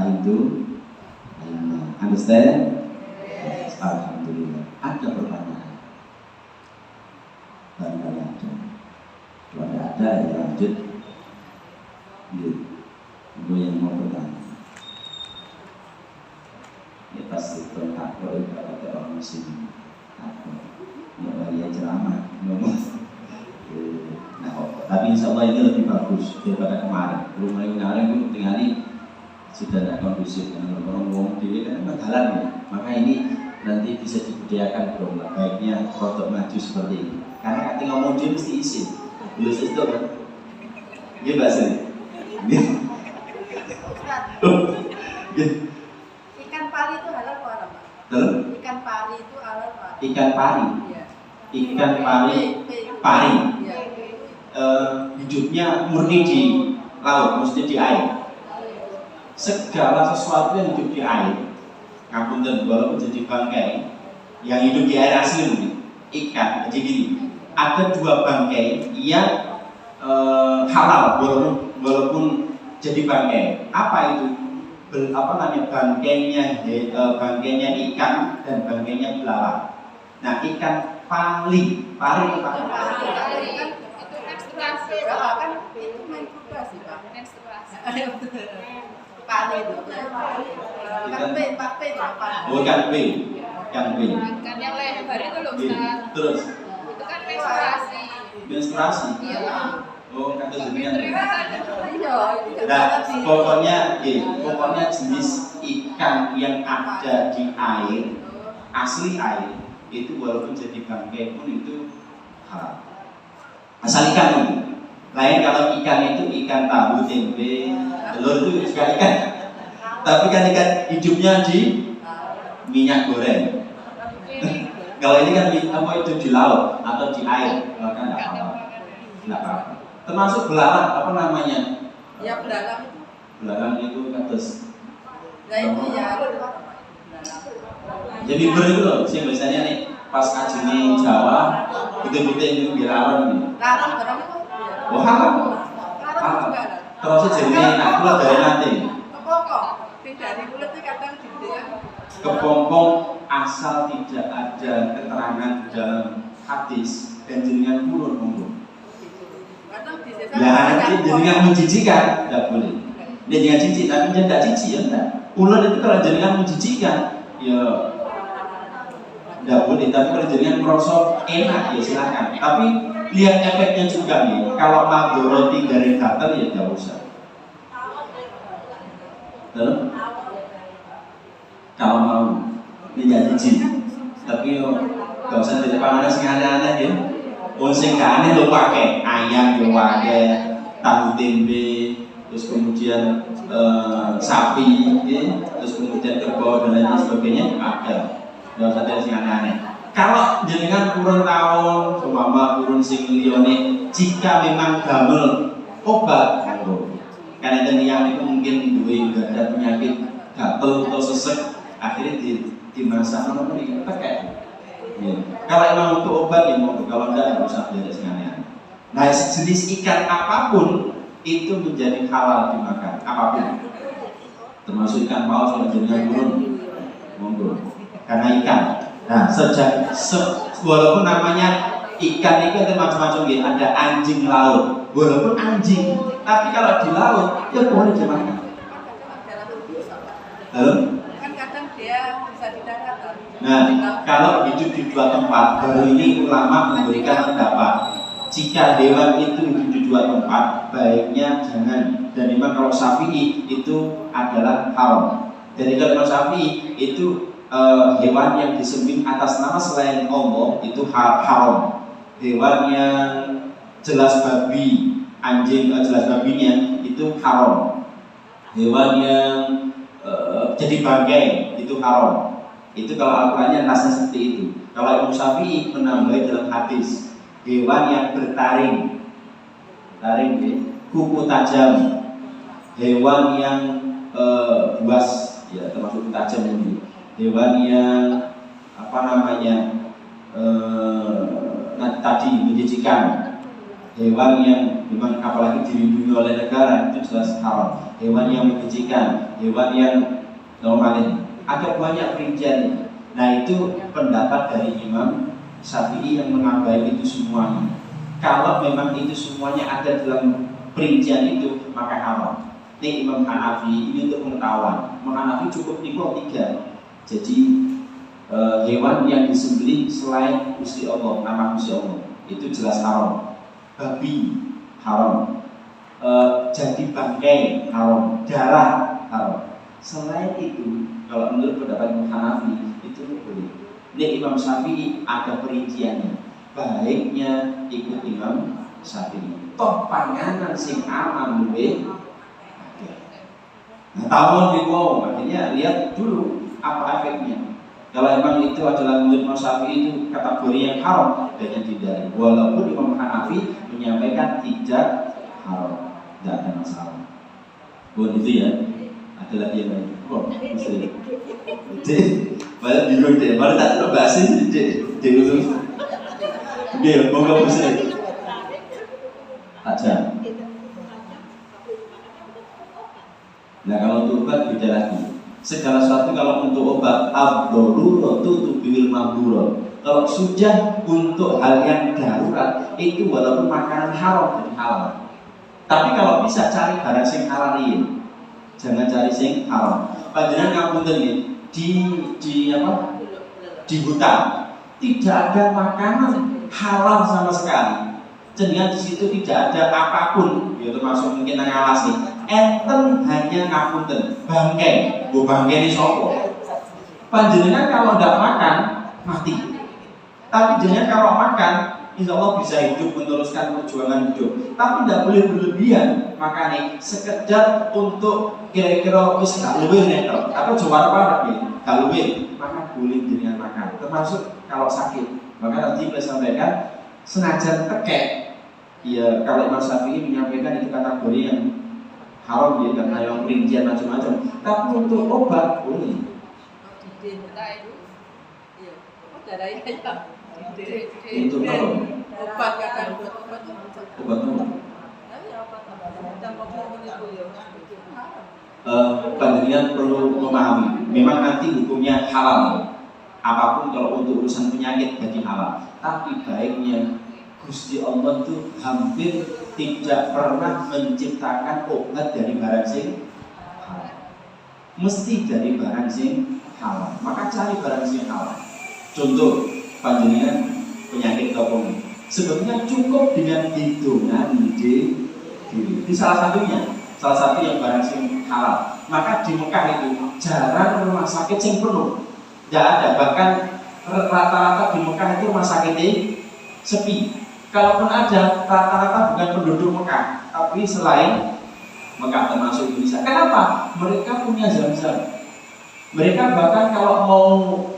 itu understand? Yes, alhamdulillah. Ada pertanyaan? Barangkali ada. Kalau ada ya lanjut. Itu yang mau bertanya. Ya pasti bertakwa itu kata orang muslim. Takwa. Ya bagi ceramah. Nah, tapi insya Allah ini lebih bagus daripada kemarin. Rumah yang kemarin itu tinggal sudah tidak kondusif dengan orang-orang diri kan jalan ya. Maka ini nanti bisa dibudayakan bro. Baiknya produk maju seperti ini. Karena nanti ngomong dia mesti isi. Belum itu kan? Iya bahasa ini. Ikan pari itu halal atau haram, Pak? Ikan pari itu halal Pak? Ikan pari? Iya. Ikan pari. Iya. Hidupnya murni di laut, maksudnya di air. Segala sesuatu yang hidup di air, ngapunten walaupun jadi bangkai yang hidup di air asli mungkin ikan, jadi gini, ada 2 bangkai yang halal walaupun jadi bangkai. Apa itu? Bangkainya ikan dan bangkainya belalang. Nah ikan pari itu apa? Pari itu menstruasi. Kan itu menstruasi Pak. Menstruasi. Pari itu Pak P itu apa? Bukan P. Ikan yang lebar itu loh Ustaz. Terus? Itu kan menstruasi. Menstruasi? Iya. Oh kata jenengan. Iya. Nah pokoknya jenis ikan yang ada di air, asli air itu walaupun jadi bangkai pun itu halal. Asal ikan itu. Lain kalau ikan itu ikan tahu, tempe, telur itu juga ikan. Tapi kan ikan hidupnya di minyak goreng. Kalau ini kan apa itu di laut atau di air, maka tidak apa-apa. Termasuk belalang, apa namanya? Ya belalang itu. Belalang itu kados. Nah itu ya. Jadi itu loh, sih biasanya nih pas kajine Jawa, gede-gede itu belalang nih. Larang barang itu. Oh halal. Larang juga. Terus jadi enak keluar dari nanti. Kepokok. Dari kulit itu kadang gede. Kepompong asal tidak ada keterangan di dalam hadis dan jenengan purun monggo. Lah nanti jenengan menjijikan tidak boleh. Dia jangan jijik, tapi dia tidak jijik ya enggak. Ular itu kalau jenengan menjijikan ya tidak boleh. Tapi kalau jenengan merasa enak ya silakan. Tapi lihat efeknya juga nih. Kalau madoroti dari gatal ya tidak usah. Terus kalau mau dia jijik, tapi yo gak usah jadi panganan sing aneh-aneh ya. Oh sing gak aneh lo pakai ayam yo wae, tahu tempe, terus kemudian sapi, ya, terus kemudian kerbau dan lain sebagainya ada. Gak usah jadi sing aneh-aneh. Kalau jenengan kurun tahun, seumpama kurun sing liyane, jika memang gamel obat, karena yang itu mungkin juga ada penyakit gatel atau sesek, akhirnya dimasak nomor ini pakai. Ya. Kalau emang untuk obat ya mau, kalau enggak usah belajar sengaja. Nah jenis ikan apapun itu menjadi halal dimakan, apapun, termasuk ikan paus yang jenengan turun, monggo. Karena ikan. Nah walaupun namanya ikan itu ada macam-macam ya, ada anjing laut, walaupun anjing, tapi kalau di laut ya boleh dimakan. Kan kadang dia bisa di daratan. Nah, kalau hidup di dua tempat, baru ini ulama memberikan pendapat. Jika hewan itu hidup di dua tempat, baiknya jangan. Dan memang kalau Syafi'i itu adalah haram. Jadi kalau Imam Syafi'i itu hewan yang disembelih atas nama selain Allah itu haram. Hewan yang jelas babi, anjing jelas babinya itu haram. Hewan yang jadi bangkai itu haram. Itu kalau Al-Qurannya nasnya seperti itu. Kalau Imam Syafi'i menambahi dalam hadis, hewan yang bertaring, kuku tajam, hewan yang buas, ya termasuk tajam ini, hewan yang tadi menjijikan, hewan yang memang apalagi dilindungi oleh negara itu jelas haram. Hewan yang menjijikan, hewan yang normalin, ada banyak perincian. Nah itu pendapat dari Imam Syafi'i yang menambahi itu semuanya. Kalau memang itu semuanya ada dalam perincian itu maka haram. Ini Imam Hanafi ini untuk pengetahuan. Imam Hanafi cukup niku 3. Jadi hewan yang disembelih selain Gusti Allah, nama Gusti Allah itu jelas haram. Babi haram. Jadi bangkai haram, darah haram. Selain itu, kalau menurut pendapat Imam Hanafi itu boleh. Ini Imam Syafi'i ada perinciannya. Baiknya ikut Imam Syafi'i. Toh panganan sing aman luwih. Nah, tahun di akhirnya lihat dulu apa efeknya. Kalau emang itu adalah menurut Imam Syafi'i itu kategori yang haram, baiknya tidak. Walaupun Imam Hanafi menyampaikan tidak haram, tidak ada masalah. Buat itu ya. Ada lagi yang lain. Oh, mesti. Malah bingung deh. Malah tak terlalu bahas ini dulu. Oke, moga mesti. Aja. Nah kalau untuk obat beda lagi. Segala sesuatu kalau untuk obat ad-daruratu tubil mamdurat. Kalau sudah untuk hal yang darurat itu walaupun makanan haram jadi halal. Tapi kalau bisa cari barang sing halal ini. Jangan cari sing haram. Panjenengan ngapunten nggih, di hutan tidak ada makanan halal sama sekali. Jenengan di situ tidak ada apapun, ya termasuk mungkin nang alas nih. Enten hanya ngapunten, bangkai, bangkai di sopo. Panjenengan kalau tidak makan mati. Tapi jenengan kalau makan, insya Allah bisa hidup meneruskan perjuangan hidup. Tapi tidak boleh berlebihan. Makanya sekedar untuk kira-kira wis gak luwih nek atau juara apa nih? Gak luwih, maka boleh jenengan makan. Termasuk kalau sakit. Maka nanti saya sampaikan senajan tekek. Ya kalau Imam Syafi'i menyampaikan itu kategori yang haram ya karena yang perincian macam-macam. Tapi untuk obat boleh. Untuk apa? Obat kan obat. Obat apa? Panjenengan perlu memahami, memang nanti hukumnya halal. Apapun kalau untuk urusan penyakit jadi halal. Tapi baiknya Gusti Allah itu hampir tidak pernah menciptakan obat dari barang sing halal. Mesti dari barang sing halal. Maka cari barang sing halal. Contoh panjenengan penyakit topong. Sebetulnya cukup dengan hitungan ide diri. Ini salah satunya. Salah satu yang barang sing halal. Maka di Mekah itu jarang rumah sakit sing penuh. Tidak ada. Bahkan rata-rata di Mekah itu rumah sakitnya sepi. Kalaupun ada, rata-rata bukan penduduk Mekah, tapi selain Mekah termasuk Indonesia. Kenapa? Mereka punya zam-zam. Mereka bahkan kalau mau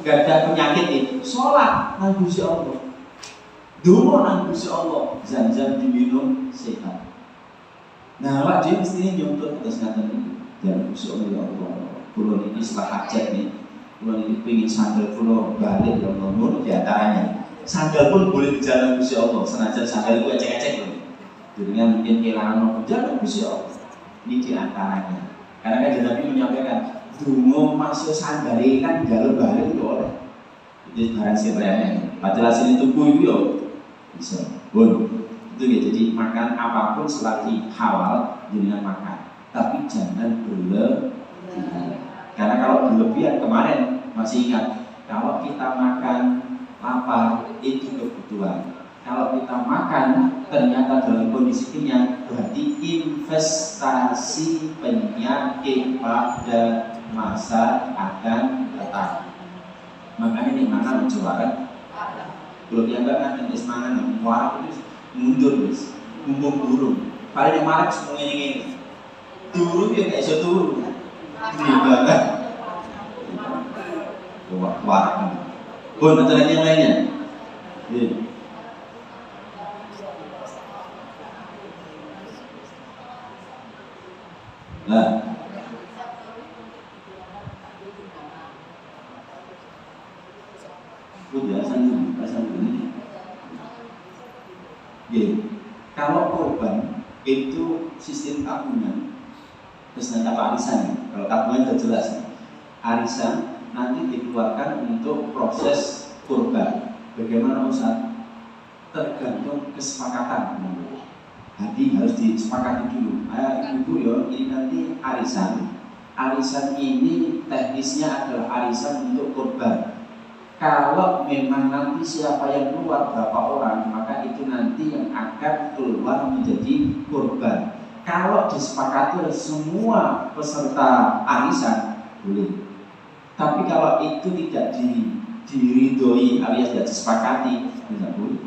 gak ada penyakit itu, sholat nang Gusti Allah, donga nang Gusti Allah, zam-zam diminum sehat. Nah, Pak dia mestinya nyuntut atas ngaten ini. Dan Gusti Allah, kulo ini setelah hajat nih, kulo ini pengen sandal kulo balik ya Allah, nur di antaranya. Sandal pun boleh di jalan Gusti Allah, senajan sandal itu ecek-ecek loh. Dengan mungkin kehilangan nopo jalan Gusti Allah. Ini di antaranya. Karena kan Nabi menyampaikan, dungo masuk sandali kan jalur balik itu oleh. Itu barang siapa padahal sini tubuh itu bisa. Bon. Itu ya, jadi makan apapun selagi halal dengan makan. Tapi jangan berlebihan. Karena kalau berlebihan kemarin masih ingat Kalau kita makan lapar itu kebutuhan. Kalau kita makan ternyata dalam kondisi kenyang, berarti investasi penyakit pada masa akan datang. Makanya ini mana menjuaran. Kalau dia enggak kan semangat, muarap itu mundur guys, mumpung burung. Paling yang marah semua ini turun dia kayak iso turun. Ini banget. Wah, pun ada lagi yang lainnya. Nah, biasa ini. Kalau korban itu sistem tabungan, terus nanti apa arisan? Kalau tabungan sudah jelas, arisan nanti dikeluarkan untuk proses korban. Bagaimana Ustaz? Tergantung kesepakatan. Jadi harus disepakati dulu. Ibu ya, ini nanti arisan. Arisan ini teknisnya adalah arisan untuk korban. Kalau memang nanti siapa yang keluar berapa orang, maka itu nanti yang akan keluar menjadi korban. Kalau disepakati oleh semua peserta arisan, boleh. Tapi kalau itu tidak diridhoi alias tidak disepakati, tidak boleh.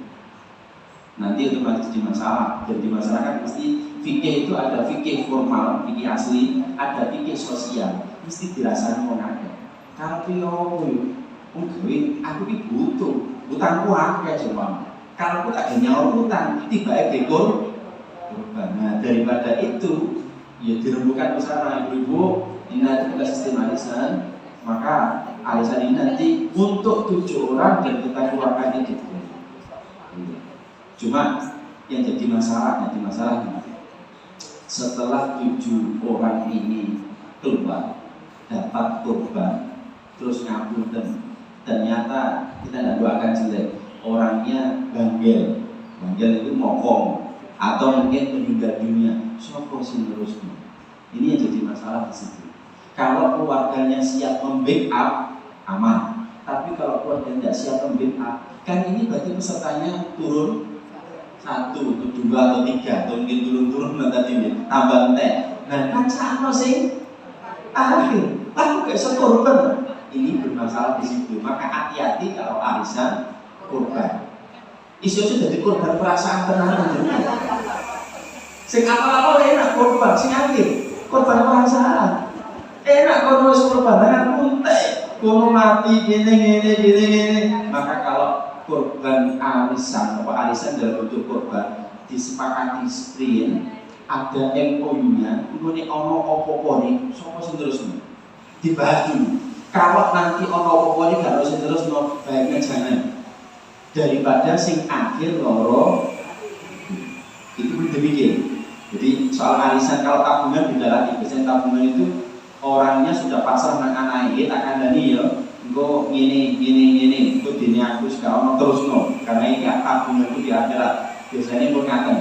Nanti otomatis jadi masalah. Jadi masyarakat mesti fikih itu ada fikih formal, fikih asli, ada fikih sosial. Mesti dirasakan orang ada. Tapi aku ini butuh, utangku akeh cuma. Kalau aku tak ada nyawa utang, tiba-tiba dekor. Nah daripada itu, ya dirembukan bersama ibu-ibu. Ini ada sistem arisan, maka arisan ini nanti untuk 7 orang dan kita keluarkan itu. Cuma yang jadi masalah setelah 7 orang ini keluar dapat korban terus ngapunten. Ternyata kita tidak doakan jelek, orangnya banggel itu mokong atau mungkin meninggal dunia. Sopo sing terusnya. Ini yang jadi masalah di situ. Kalau keluarganya siap membackup aman, tapi kalau keluarganya tidak siap membackup, kan ini berarti pesertanya turun 1, 2 atau 3 atau mungkin turun nanti tambah teh. Nah kan sama sih akhir, aku gak bisa korban. Ini bermasalah di situ. Maka hati-hati kalau arisan korban. Isu jadi korban perasaan tenanan. Sing apa-apa enak korban, sing akhir korban perasaan. Enak kalau korban dengan muntek, kono mati gini. Maka kalau korban arisan dalam bentuk korban disepakati sprint, ada MOU-nya, ini ono opo-opo nih, sopo sing terus dibahas dulu. Kalau nanti ono pokoknya gak harus terus baiknya jangan, daripada sing akhir loro itu pun demikian. Jadi soal arisan kalau tabungan beda lagi. Biasanya tabungan itu orangnya sudah pasrah nang anake tak kandhani ya. Engko ngene engko dene aku gak ono terus karena ini tabungan itu di akhirat biasanya pun ngaten.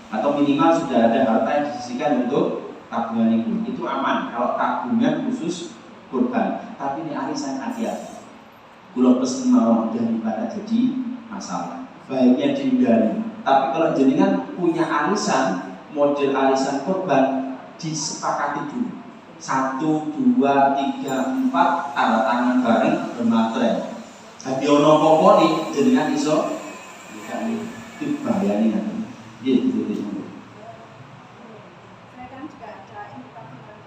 Atau minimal sudah ada harta yang disisihkan untuk tabungan itu aman. Kalau tabungan khusus korban, tapi ini arisan hati-hati. Kalau pesen mau daripada jadi masalah, baiknya dihindari. Tapi kalau jenengan punya arisan, model arisan korban disepakati dulu. 1, 2, 3, 4 tanda tangan bareng bermaterai. Jadi ono popo nih jenengan iso itu bahayanya nanti. Iya betul. Saya kan juga ada tabungan.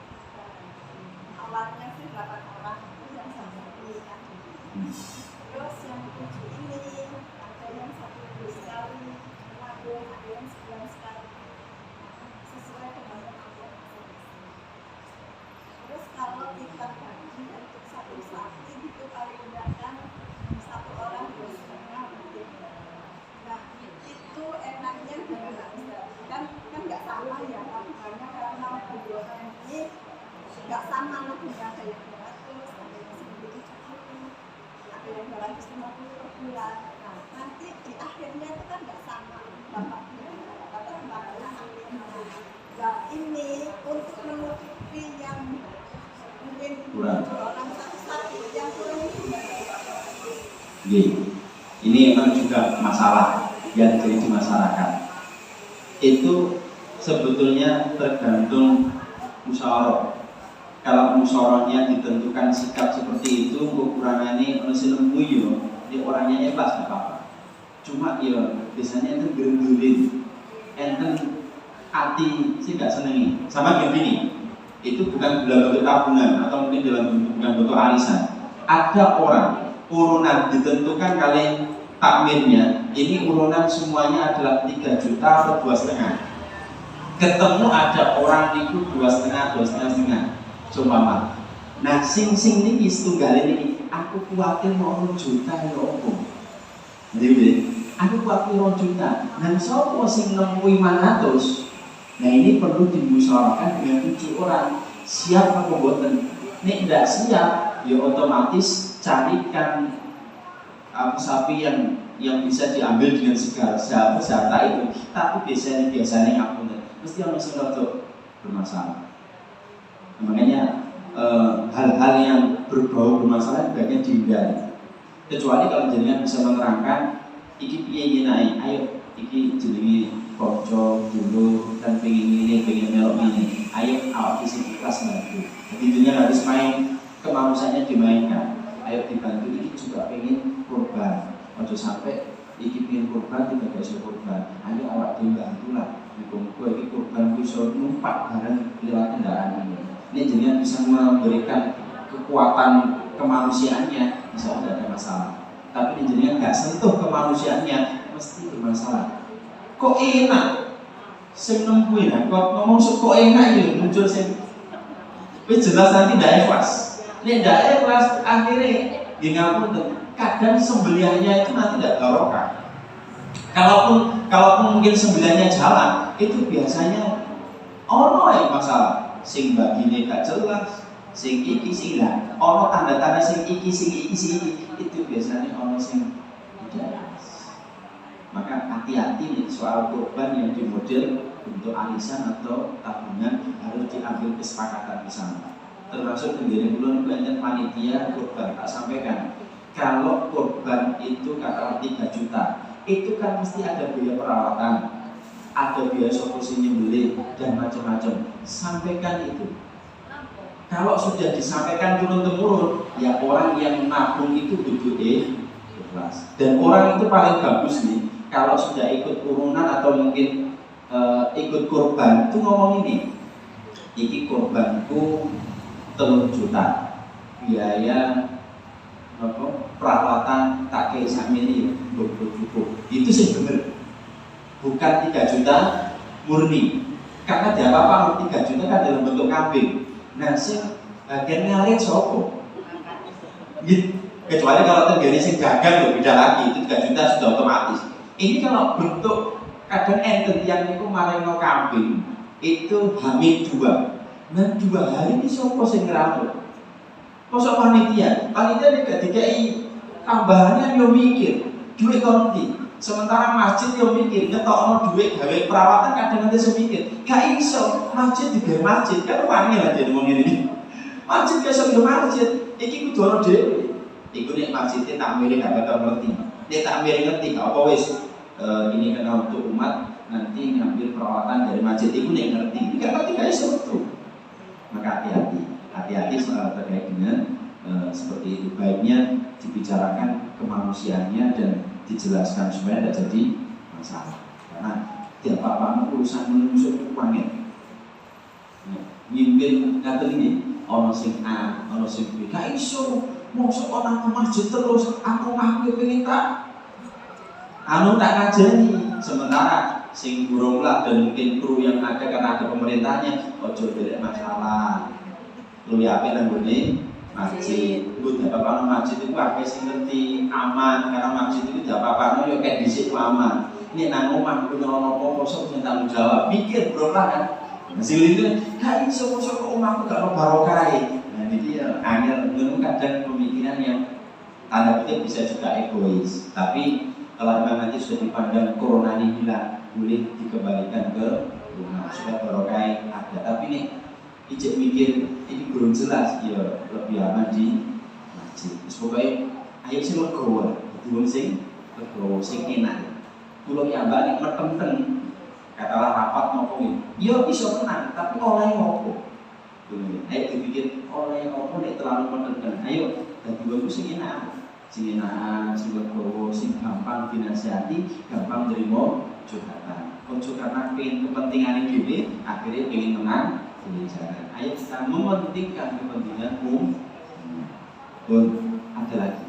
Awalnya sih 8 orang itu yang sama ini kan. Terus yang 7 ini ada yang 1 bulan sekali, ada yang sebulan sekali. Sesuai dengan yang terus kalau kita bagi untuk 1 sapi itu paling tidak kan 1 orang 2,5 mungkin. Nah itu enaknya gimana kan nggak sama ya tabungannya karena tabungan ini nggak sama lagunya, ada yang 200, ada yang 170, ada yang 250 per bulan. Nah nanti di akhirnya itu kan nggak sama dapatnya nah ini untuk menutupi yang mungkin orang satu yang kurang itu Ini memang juga masalah yang terjadi di masyarakat. Itu sebetulnya tergantung musyawarah. Kalau musyawarahnya ditentukan sikap seperti itu, kekurangannya manusia nemu yo, dia orangnya ikhlas nggak apa-apa. Cuma ya biasanya itu gerundulin, enten hati sih nggak senengi. Sama gini, itu bukan dalam bentuk tabungan atau mungkin bukan bentuk arisan. Ada orang urunan ditentukan kali takmirnya, ini urunan semuanya adalah 3 juta atau 2,5. Ketemu ada orang itu 2,5, cuma nah sing niki setunggal ini aku kuatir mau 1 juta ya opo. Jadi aku kuatir 2 juta. Nah sapa sing nemu 500? Nah ini perlu dimusyawarahkan dengan 7 orang. Siap apa mboten? Nek tidak siap, ya otomatis carikan sapi yang bisa diambil dengan segala serta itu. Tapi biasanya aku mesti orang sing rada bermasalah. Makanya hal-hal yang berbau bermasalah sebaiknya dihindari. Kecuali kalau jenengan bisa menerangkan, iki piye naik, ayo iki jenenge konco dulu dan pengen melok ini, ayo awak isi kelas bantu. Jadi jenengan harus main kemanusiaannya dimainkan. Ayo dibantu, ini juga pengen korban. Ojo sampai iki pengen korban tidak bisa korban. Ayo awak dibantu lah. Muga-muga iki korban bisa numpak bareng lewat kendaraan ini. Ini jenengan bisa memberikan kekuatan kemanusiaannya, bisa tidak ada masalah. Tapi ini jenengan nggak sentuh kemanusiaannya, mesti bermasalah. Kok enak? Sing nempuin, kok ngomong kok enak ya muncul sing wis jelas nanti ndak ikhlas. Nek ndak ikhlas akhirnya di ngapunten, kadang sembelihannya itu nanti tidak barokah. Kalaupun mungkin sembelihannya jalan, itu biasanya ono yang masalah. Sing bagine gak jelas, sing iki sing lah, ono tanda-tanda sing iki itu biasanya ono sing tidak jelas. Maka hati-hati nih soal korban yang dimodel untuk arisan atau tabungan harus diambil kesepakatan bersama. Termasuk pendiri belum banyak panitia korban. Tak sampaikan kalau korban itu katakan 3 juta, itu kan mesti ada biaya perawatan, ada biaya solusi nyembelih dan macam-macam. Sampaikan itu. Kalau sudah disampaikan turun-temurun, ya orang yang nabung itu butuh ikhlas. Dan orang itu paling bagus nih, kalau sudah ikut urunan atau mungkin ikut korban itu ngomong ini, iki korbanku 3 juta, biaya perawatan tak kayak samini cukup. Itu sih bener, bukan 3 juta murni. Karena dia apa 3 juta kan dalam bentuk kambing. Nah sih bagian ngalir sopo. Kecuali kalau terjadi sing dagang loh, beda lagi, itu 3 juta sudah otomatis. Ini kalau bentuk kadang enten yang itu marino kambing itu hamil 2. Nah 2 hari ini sopo sing ngerawat. Kosok panitia juga dikai tambahannya yo mikir duit konti. Sementara masjid yo mikir ngetokno duit gawe perawatan kadang nanti semikir gak iso masjid digawe masjid kan wangi lah jadi ngomong ini. Masjid gak iso masjid iki kudu ono dhewe. Iku nek masjidnya takmire gak bakal ngerti. Nek takmire ngerti gak apa wis ini kena untuk umat nanti ngambil perawatan dari masjid itu nek ngerti. Gak ngerti gak iso betul. Maka hati-hati soal terkait dengan seperti itu. Baiknya dibicarakan kemanusiaannya dan dijelaskan supaya tidak jadi masalah. Karena tiap apa urusan menusuk uangnya. Mimpin kata ini, ono sing A, ono sing B. Gak iso, mosok orang ke masjid terus aku pengen tak ngajeni. Sementara sing burung lah dan mungkin kru yang ada karena ada pemerintahnya, ojo tidak masalah. Lu ya apa nang gone masjid. Lu dapat apa masjid itu akeh sing ngerti aman karena masjid itu dapat apa yo kayak dhisik aman. Ini nang omah punya ono apa sok sing tanggung jawab. Mikir bro lah kan. Hasil itu gak iso kok omahku gak ono barokah. Nah iki ya angel ngono kadang pemikiran yang tanda kutip bisa juga egois. Tapi kalau memang nanti sudah dipandang corona ini hilang, boleh dikembalikan ke rumah supaya barokah ada. Tapi nih ijek mikir ini belum jelas, ya lebih aman di masjid. Pokoknya ayo sih legowo. wong sing legowo sing enak. Kula piyambak meteng-ten katalah rapat nopo iki. Ya iso menang, tapi oleh opo? Ayo dipikir oleh opo nek terlalu meteng-ten. Ayo dadi wong sing enak. Sing enakan, sing legowo, sing gampang dinasihati, gampang nerima curhatan. Ojo karena pengen kepentingan dhewe, akhirnya pengen menang pembicaraan. Ayo kita mementingkan kepentingan umum. Pun ada lagi.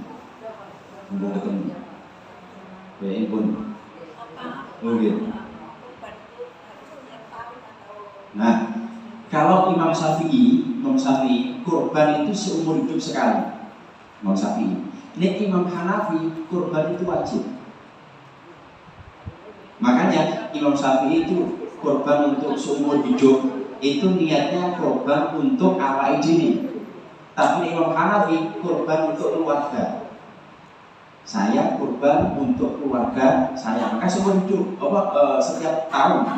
Mumpung ketemu. Baik pun. Mungkin. Nah, kalau Imam Syafi'i kurban itu seumur hidup sekali. Imam Syafi'i. Nek Imam Hanafi kurban itu wajib. Makanya Imam Syafi'i itu kurban untuk seumur hidup itu niatnya kurban untuk awake dhewe. Tapi Imam Hanafi kurban untuk keluarga. Saya kurban untuk keluarga saya. Maka seumur hidup setiap tahun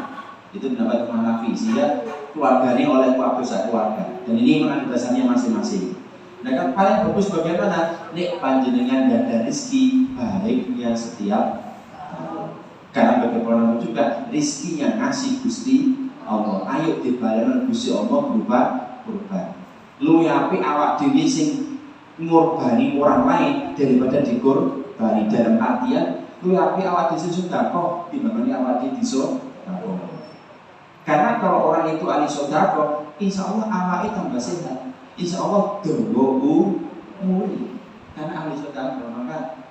itu mendapat Imam Hanafi sehingga keluarganya oleh besar keluarga. Dan ini memang dasarnya masing-masing. Nah kan paling bagus bagaimana? Nek panjenengan ganda rezeki baiknya setiap karena bagaimana juga rizki yang ngasih Gusti Allah. Ayo dibarengan Gusti Allah berupa kurban. Lu api awak dhewe sing ngorbani orang lain daripada dikorbani. Dalam artian lu api awak dhewe sedekah dibanding awak dhewe sedekah. Karena kalau orang itu ahli sedekah, insya Allah awake tambah sehat. Insya Allah dawa umuri. Karena ahli sedekah maka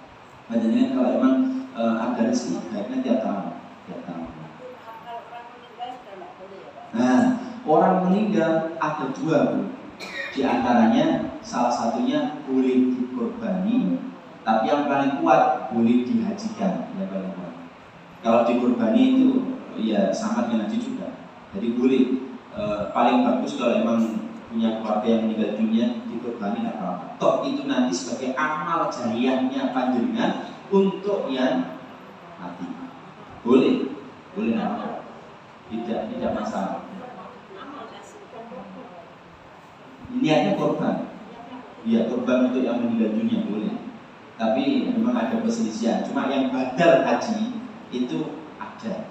panjenengan kalau emang ada rezeki baiknya tiap tahun. Nah, orang meninggal ada dua, Bu. Di antaranya salah satunya boleh dikurbani, tapi yang paling kuat boleh dihajikan, yang paling kuat. Kalau dikurbani itu ya sama dengan haji juga. Jadi boleh paling bagus kalau emang punya keluarga yang meninggal dunia dikurbani tidak apa-apa. Toh itu nanti sebagai amal jariyahnya panjenengan untuk yang mati. Boleh apa? Tidak masalah. Niatnya korban. Ya korban untuk yang meninggal dunia boleh. Tapi memang ada perselisihan. Cuma yang badal haji itu ada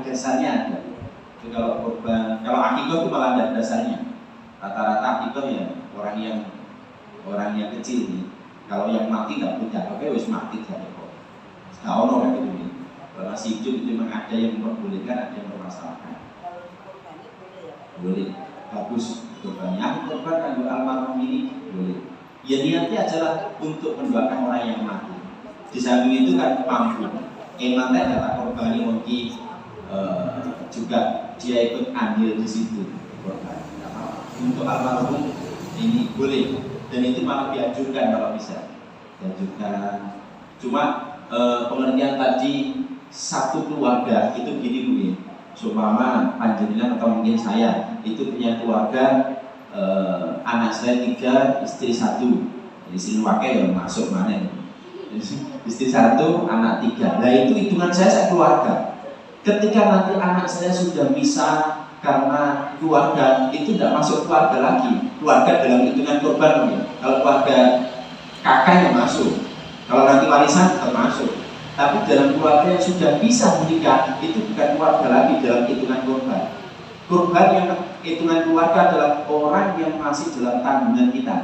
dasarnya ada. Jadi kalau korban, kalau akikah itu malah ada dasarnya. Rata-rata akikah ya orang yang kecil nih. Kalau yang mati nggak punya, oke wis mati saja kok. Tahu no kayak gitu. Kalau masih hidup itu memang ada yang memperbolehkan, ada yang mempermasalahkan. Boleh, bagus korbannya. Aku korban kanggo almarhum ini boleh. Ya niatnya adalah untuk mendoakan orang yang mati. Di samping itu kan mampu. Emangnya kata korban mungkin juga dia ikut andil di situ korban. Untuk almarhum ini boleh. Dan itu malah dianjurkan kalau bisa dianjurkan. Cuma pengertian tadi satu keluarga itu gini Bu ya. Seumpama panjenengan atau mungkin saya itu punya keluarga anak saya 3, istri 1. Jadi istri wakil yang masuk mana? Istri 1, anak 3. Nah itu hitungan saya keluarga. Ketika nanti anak saya sudah misah karena keluarga itu tidak masuk keluarga lagi. Keluarga dalam hitungan korban ya. Kalau keluarga kakak yang masuk, kalau nanti warisan termasuk. Tapi dalam keluarga yang sudah bisa menikah itu bukan keluarga lagi dalam hitungan korban. Korban yang hitungan keluarga adalah orang yang masih dalam tanggungan kita.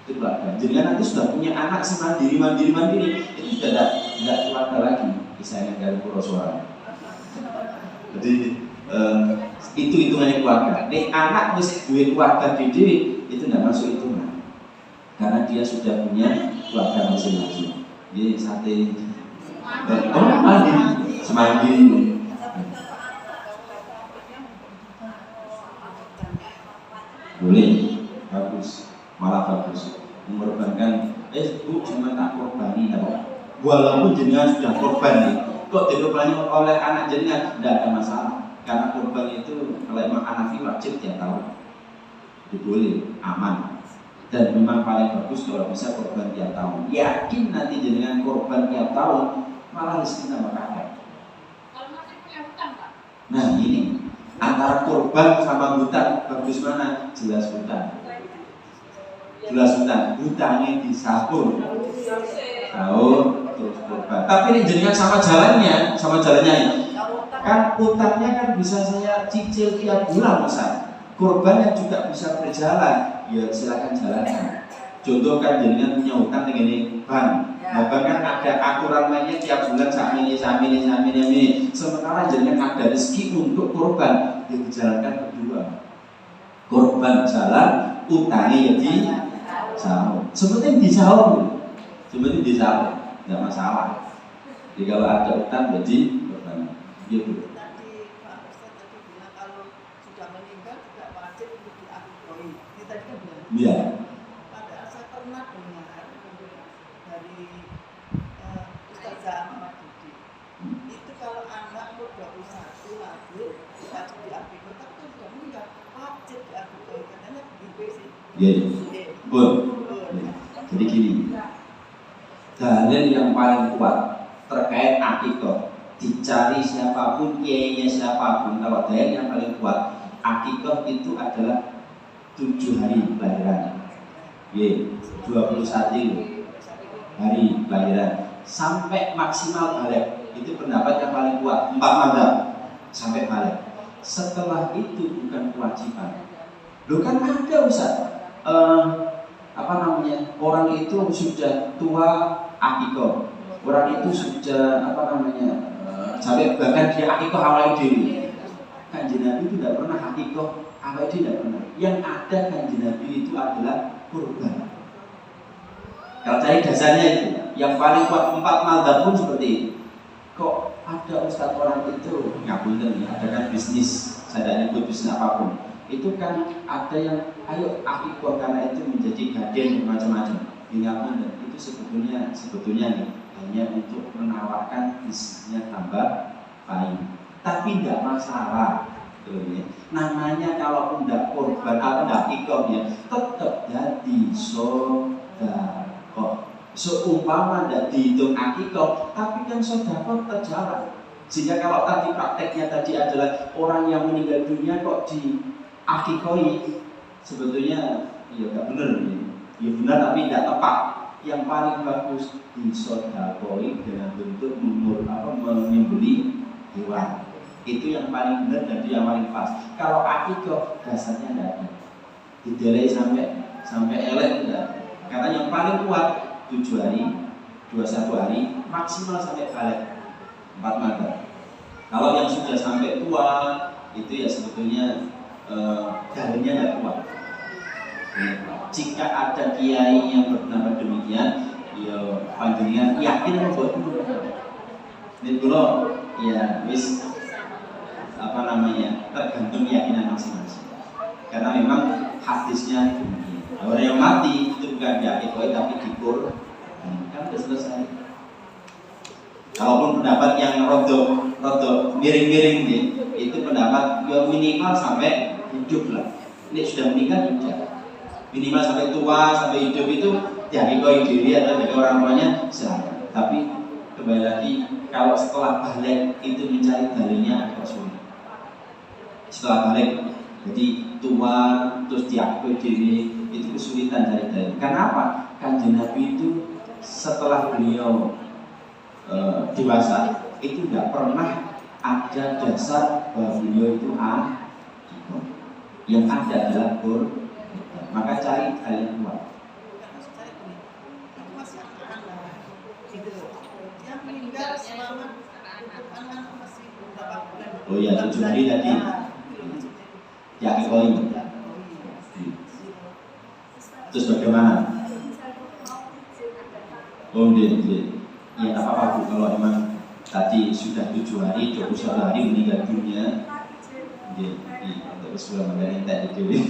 Itu keluarga. Jadi nanti sudah punya anak mandiri itu tidak keluarga lagi. Misalnya dari Pulau Suara. Jadi itu hitungannya keluarga. Nek anak mesti duwe keluarga dhewe itu tidak masuk hitungan. Karena dia sudah punya keluarga masing-masing. Jadi sate semanggi. Boleh, bagus, malah bagus. Mengorbankan, Bu cuma tak korbani, walaupun jenengan sudah korban nih, kok dikorbani oleh anak jenengan tidak ada masalah. Karena korban itu kalau memang Hanafi wajib dia tahu, itu boleh, aman. Dan memang paling bagus kalau bisa korban tiap tahun. Yakin nanti jenengan korban tiap tahun malah rezeki tambah kaya. Kalau masih punya hutang Pak? Nah ini antara korban sama hutang bagus mana? Jelas hutang. Jelas hutang. Hutangnya di sahur. Sahur terus kurban. Tapi ini jenengan sama jalannya ini. Kan utangnya kan bisa saya cicil tiap bulan Ustaz. Kurbannya juga bisa berjalan. Ya silakan jalankan. Contoh kan jenengan punya utang dengan ini bank. Nah, bahkan ada aturan mainnya tiap bulan samini. Sementara jenengan ada rezeki untuk kurban, yang dijalankan berdua. Kurban jalan, utangnya jadi sahur. Sebenarnya di sahur, nggak masalah. Jadi kalau ada utang jadi kurban, gitu. Tadi Pak Ustadz tadi bilang kalau sudah meninggal tidak wajib untuk diakui. Ini tadi kan bilang. Iya. Padahal saya pernah dengar dari Ustazah Ahmad Didi. Itu kalau anak umur 21 lahir wajib diakui. Tapi kalau sudah meninggal wajib diakui. Katanya begitu sih. Iya. Betul. Jadi gini. Dalil yang paling kuat terkait akikah, dicari siapapun, kiainya siapapun, kalau dalil yang paling kuat, akikah itu adalah 7 hari kelahiran. 21 hari kelahiran sampai maksimal balik. Itu pendapat yang paling kuat, 4 mazhab sampai balik. Setelah itu bukan kewajiban. Loh kan ada Ustaz, orang itu sudah tua akikah, orang itu sudah sampai bahkan dia akikah awal diri. Kanjeng Nabi itu tidak pernah akikah awal diri, tidak pernah. Yang ada Kanjeng Nabi itu adalah kurban. Kalau cari dasarnya itu, yang paling kuat 4 mazhab pun seperti itu. Kok ada ustaz orang itu ngapunten ya, ada kan bisnis, saya tidak nyebut bisnis apapun. Itu kan ada yang ayo akikah karena itu menjadi gaden macam-macam. Ngapunten itu sebetulnya nih hanya untuk menawarkan bisnisnya tambah baik. Tapi tidak masalah. Ya. Namanya kalau tidak korban atau tidak akikah ya tetap jadi sedekah. Seumpama tidak dihitung akikah, tapi kan sedekah terjalan. Sehingga kalau tadi prakteknya tadi adalah orang yang meninggal dunia kok diakikahi, sebetulnya ya nggak benar ya. Ya benar tapi tidak tepat. Yang paling bagus disedekahi dengan bentuk menyembelih hewan. Itu yang paling benar dan itu yang paling pas. Kalau akikah dasarnya tidak ada. Didelay sampai elek tidak. Karena yang paling kuat 7 hari, 21 hari, maksimal sampai balik 4 mazhab. Kalau yang sudah sampai tua itu ya sebetulnya dalilnya tidak kuat. Jika ada kiai yang berpendapat demikian, ya panjenengan yakin atau buat dulu. Ini dulu ya wis tergantung keyakinan masing-masing. Karena memang hadisnya demikian. Orang yang mati itu bukan diakikoi tapi dikur, kan sudah selesai. Kalaupun pendapat yang rodok miring-miring itu pendapat ya minimal sampai hidup lah. Ini sudah meninggal tidak. Minimal sampai tua, sampai hidup itu diakikoi diri atau dari orang tuanya silakan. Tapi kembali lagi kalau setelah balik itu mencari dalilnya agak sulit. Setelah balik jadi tua terus diakui diri itu kesulitan cari dalil. Kenapa? Kanjeng Nabi itu setelah beliau dewasa itu tidak pernah ada dasar bahwa beliau itu yang ada adalah maka cari hal yang kuat. Oh iya 7 hari tadi. Ya akikoi. Terus bagaimana? Oh iya. Ya tak apa-apa Bu, kalau memang tadi sudah 7 hari, 21 hari meninggal dunia. Untuk sebuah mengenai entek itu.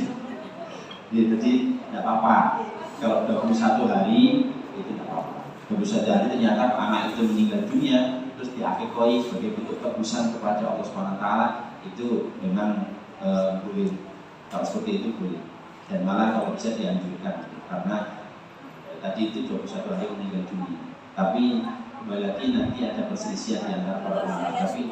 Jadi tidak apa-apa. Kalau 21 hari itu tidak apa-apa. 21 hari ternyata anak itu meninggal dunia, terus diakikoi sebagai bentuk tebusan kepada Allah SWT, itu memang boleh. Kalau seperti itu boleh. Dan malah kalau bisa dianjurkan karena tadi itu 21 hari meninggal dunia. Tapi kembali lagi nanti ada perselisihan di antara para ulama. Tapi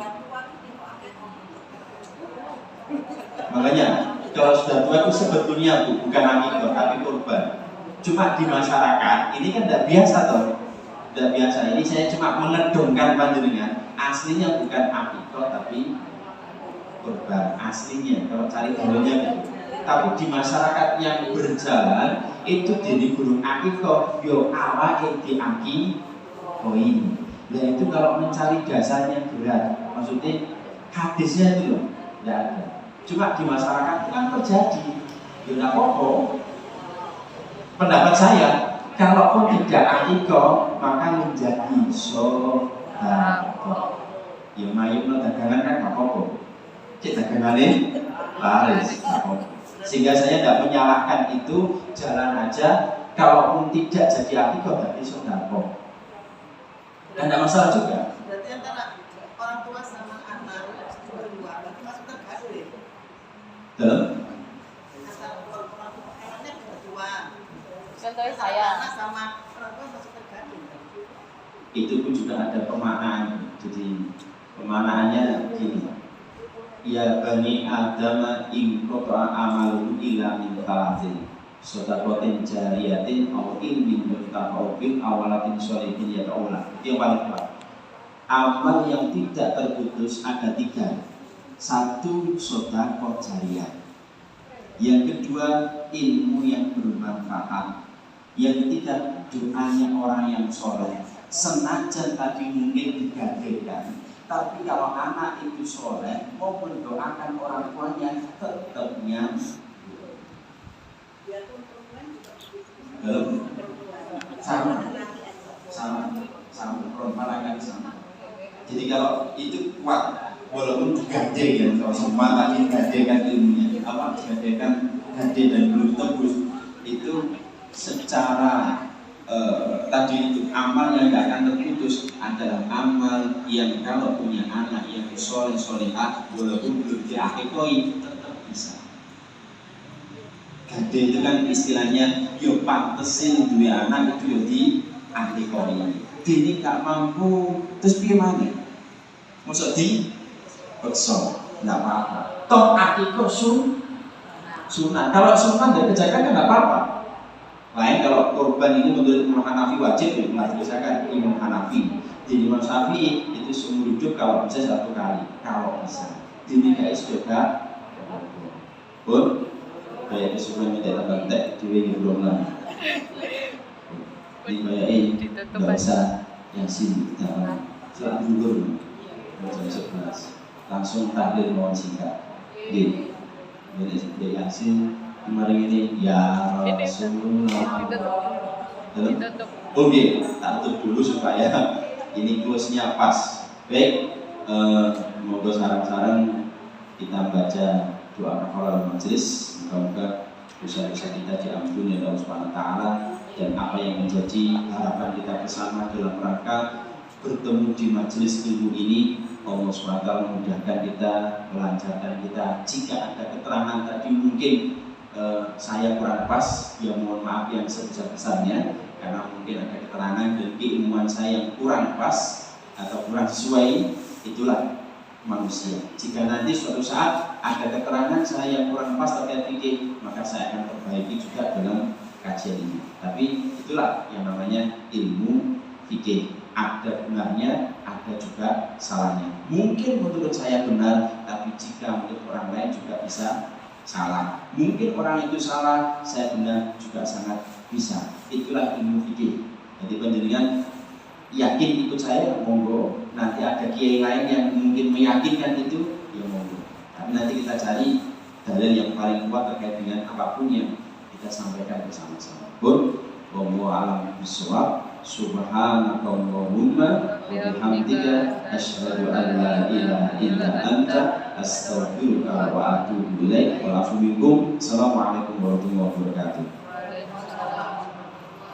makanya kalau sudah tua itu sebetulnya bukan akikah tapi kurban. Cuma di masyarakat ini kan tidak biasa toh. Tidak biasa, ini saya cuma mengedongkan panjenengan. Aslinya bukan akikah tapi kurban aslinya. Kalau cari dulunya gitu. Tapi di masyarakat yang berjalan itu jadi burung akikah, yo awake diakikoi. Nah itu kalau mencari dasarnya berat. Maksudnya hadisnya itu loh, tidak ada. Cuma di masyarakat itu kan terjadi. Ya tidak apa-apa. Pendapat saya, kalaupun tidak akikah maka menjadi sedekah. Ya mayupno dagangan kan nggak apa-apa. Cek dagangannya laris. Sehingga saya tidak menyalahkan itu, jalan aja. Kalaupun tidak jadi akikah berarti sedekah. Dan tidak masalah juga. Berarti antara orang tua sama anak berdua berarti masuk terkait. Dalam Antara orang tua anaknya berdua. Contohnya saya. Anak sama orang tua masuk terkait. itu pun juga ada pemaknaan. Jadi pemaknaannya gini. Ya bani Adam in qata'a amaluhu illa min talatin sedaqatin jariyatin aw ilmin yuntafa'u aw walakin sholihin yad'ula. Itu yang paling kuat. Amal yang tidak terputus ada 3. 1 sedekah jariyah. Yang kedua ilmu yang bermanfaat. Yang ketiga doanya orang yang soleh. Senajan tadi mungkin digadekan, tapi kalau anak itu soleh mau mendoakan orang tuanya tetap nyambung. Sama perempuan kan sama. Jadi kalau itu kuat, walaupun digadekan, kalau semua tadi digadekan ilmunya, apa digadekan gade dan belum tebus, itu secara tadi itu amal yang tidak akan terputus adalah amal yang kalau punya anak yang soleh-solehah walaupun belum diakikoi tetap bisa. Gade itu kan istilahnya yo pantesin dua anak itu yo diakikoi. Dini gak mampu terus piye maneh? Mosok di paksa, enggak apa-apa. Toh akikah sunnah. Kalau sunnah dari kejagaan kan enggak apa-apa. Lain kalau korban ini menurut Imam Hanafi wajib dilaksanakan Imam Hanafi. Di Imam Syafi'i itu seumur hidup kalau bisa 1 kali, kalau bisa. Dinikahi sudah pun kayak kesukaan minta tambah teh diwe belum lah. Dibayai nggak usah yang sini dalam selat dulu jam 11 langsung tahlil mohon singkat. Jadi dari Yasin kemarin ini ya Rasulullah. Oke, tak tutup dulu supaya ini close-nya pas. Baik, semoga sarang-sarang kita baca doa kafaratul majelis. Semoga dosa-dosa kita diampuni oleh Allah Subhanahu wa taala dan apa yang menjadi harapan kita bersama dalam rangka bertemu di majelis ilmu ini. Allah SWT memudahkan kita, melancarkan kita. Jika ada keterangan tadi mungkin saya kurang pas, ya mohon maaf yang sebesar-besarnya karena mungkin ada keterangan dan keilmuan saya yang kurang pas atau kurang sesuai. Itulah manusia. Jika nanti suatu saat ada keterangan saya yang kurang pas terkait fikih, maka saya akan perbaiki juga dalam kajian ini. Tapi itulah yang namanya ilmu fikih. Ada benarnya, ada juga salahnya. Mungkin menurut saya benar, tapi jika menurut orang lain juga bisa salah. Mungkin orang itu salah, saya benar juga sangat bisa. Itulah ilmu fikih. Jadi panjenengan yakin ikut saya, monggo. Nanti ada kiai lain yang mungkin meyakinkan itu, ya monggo. Tapi nanti kita cari dalil yang paling kuat terkait dengan apapun yang kita sampaikan bersama-sama. Pun, wallahu a'lam bishawab. Subhanakallahumma wa bihamdika asyhadu an la ilaha illa anta astaghfiruka wa atubu ilaik. Wa a'udzu bikum. Assalamualaikum warahmatullahi wabarakatuh.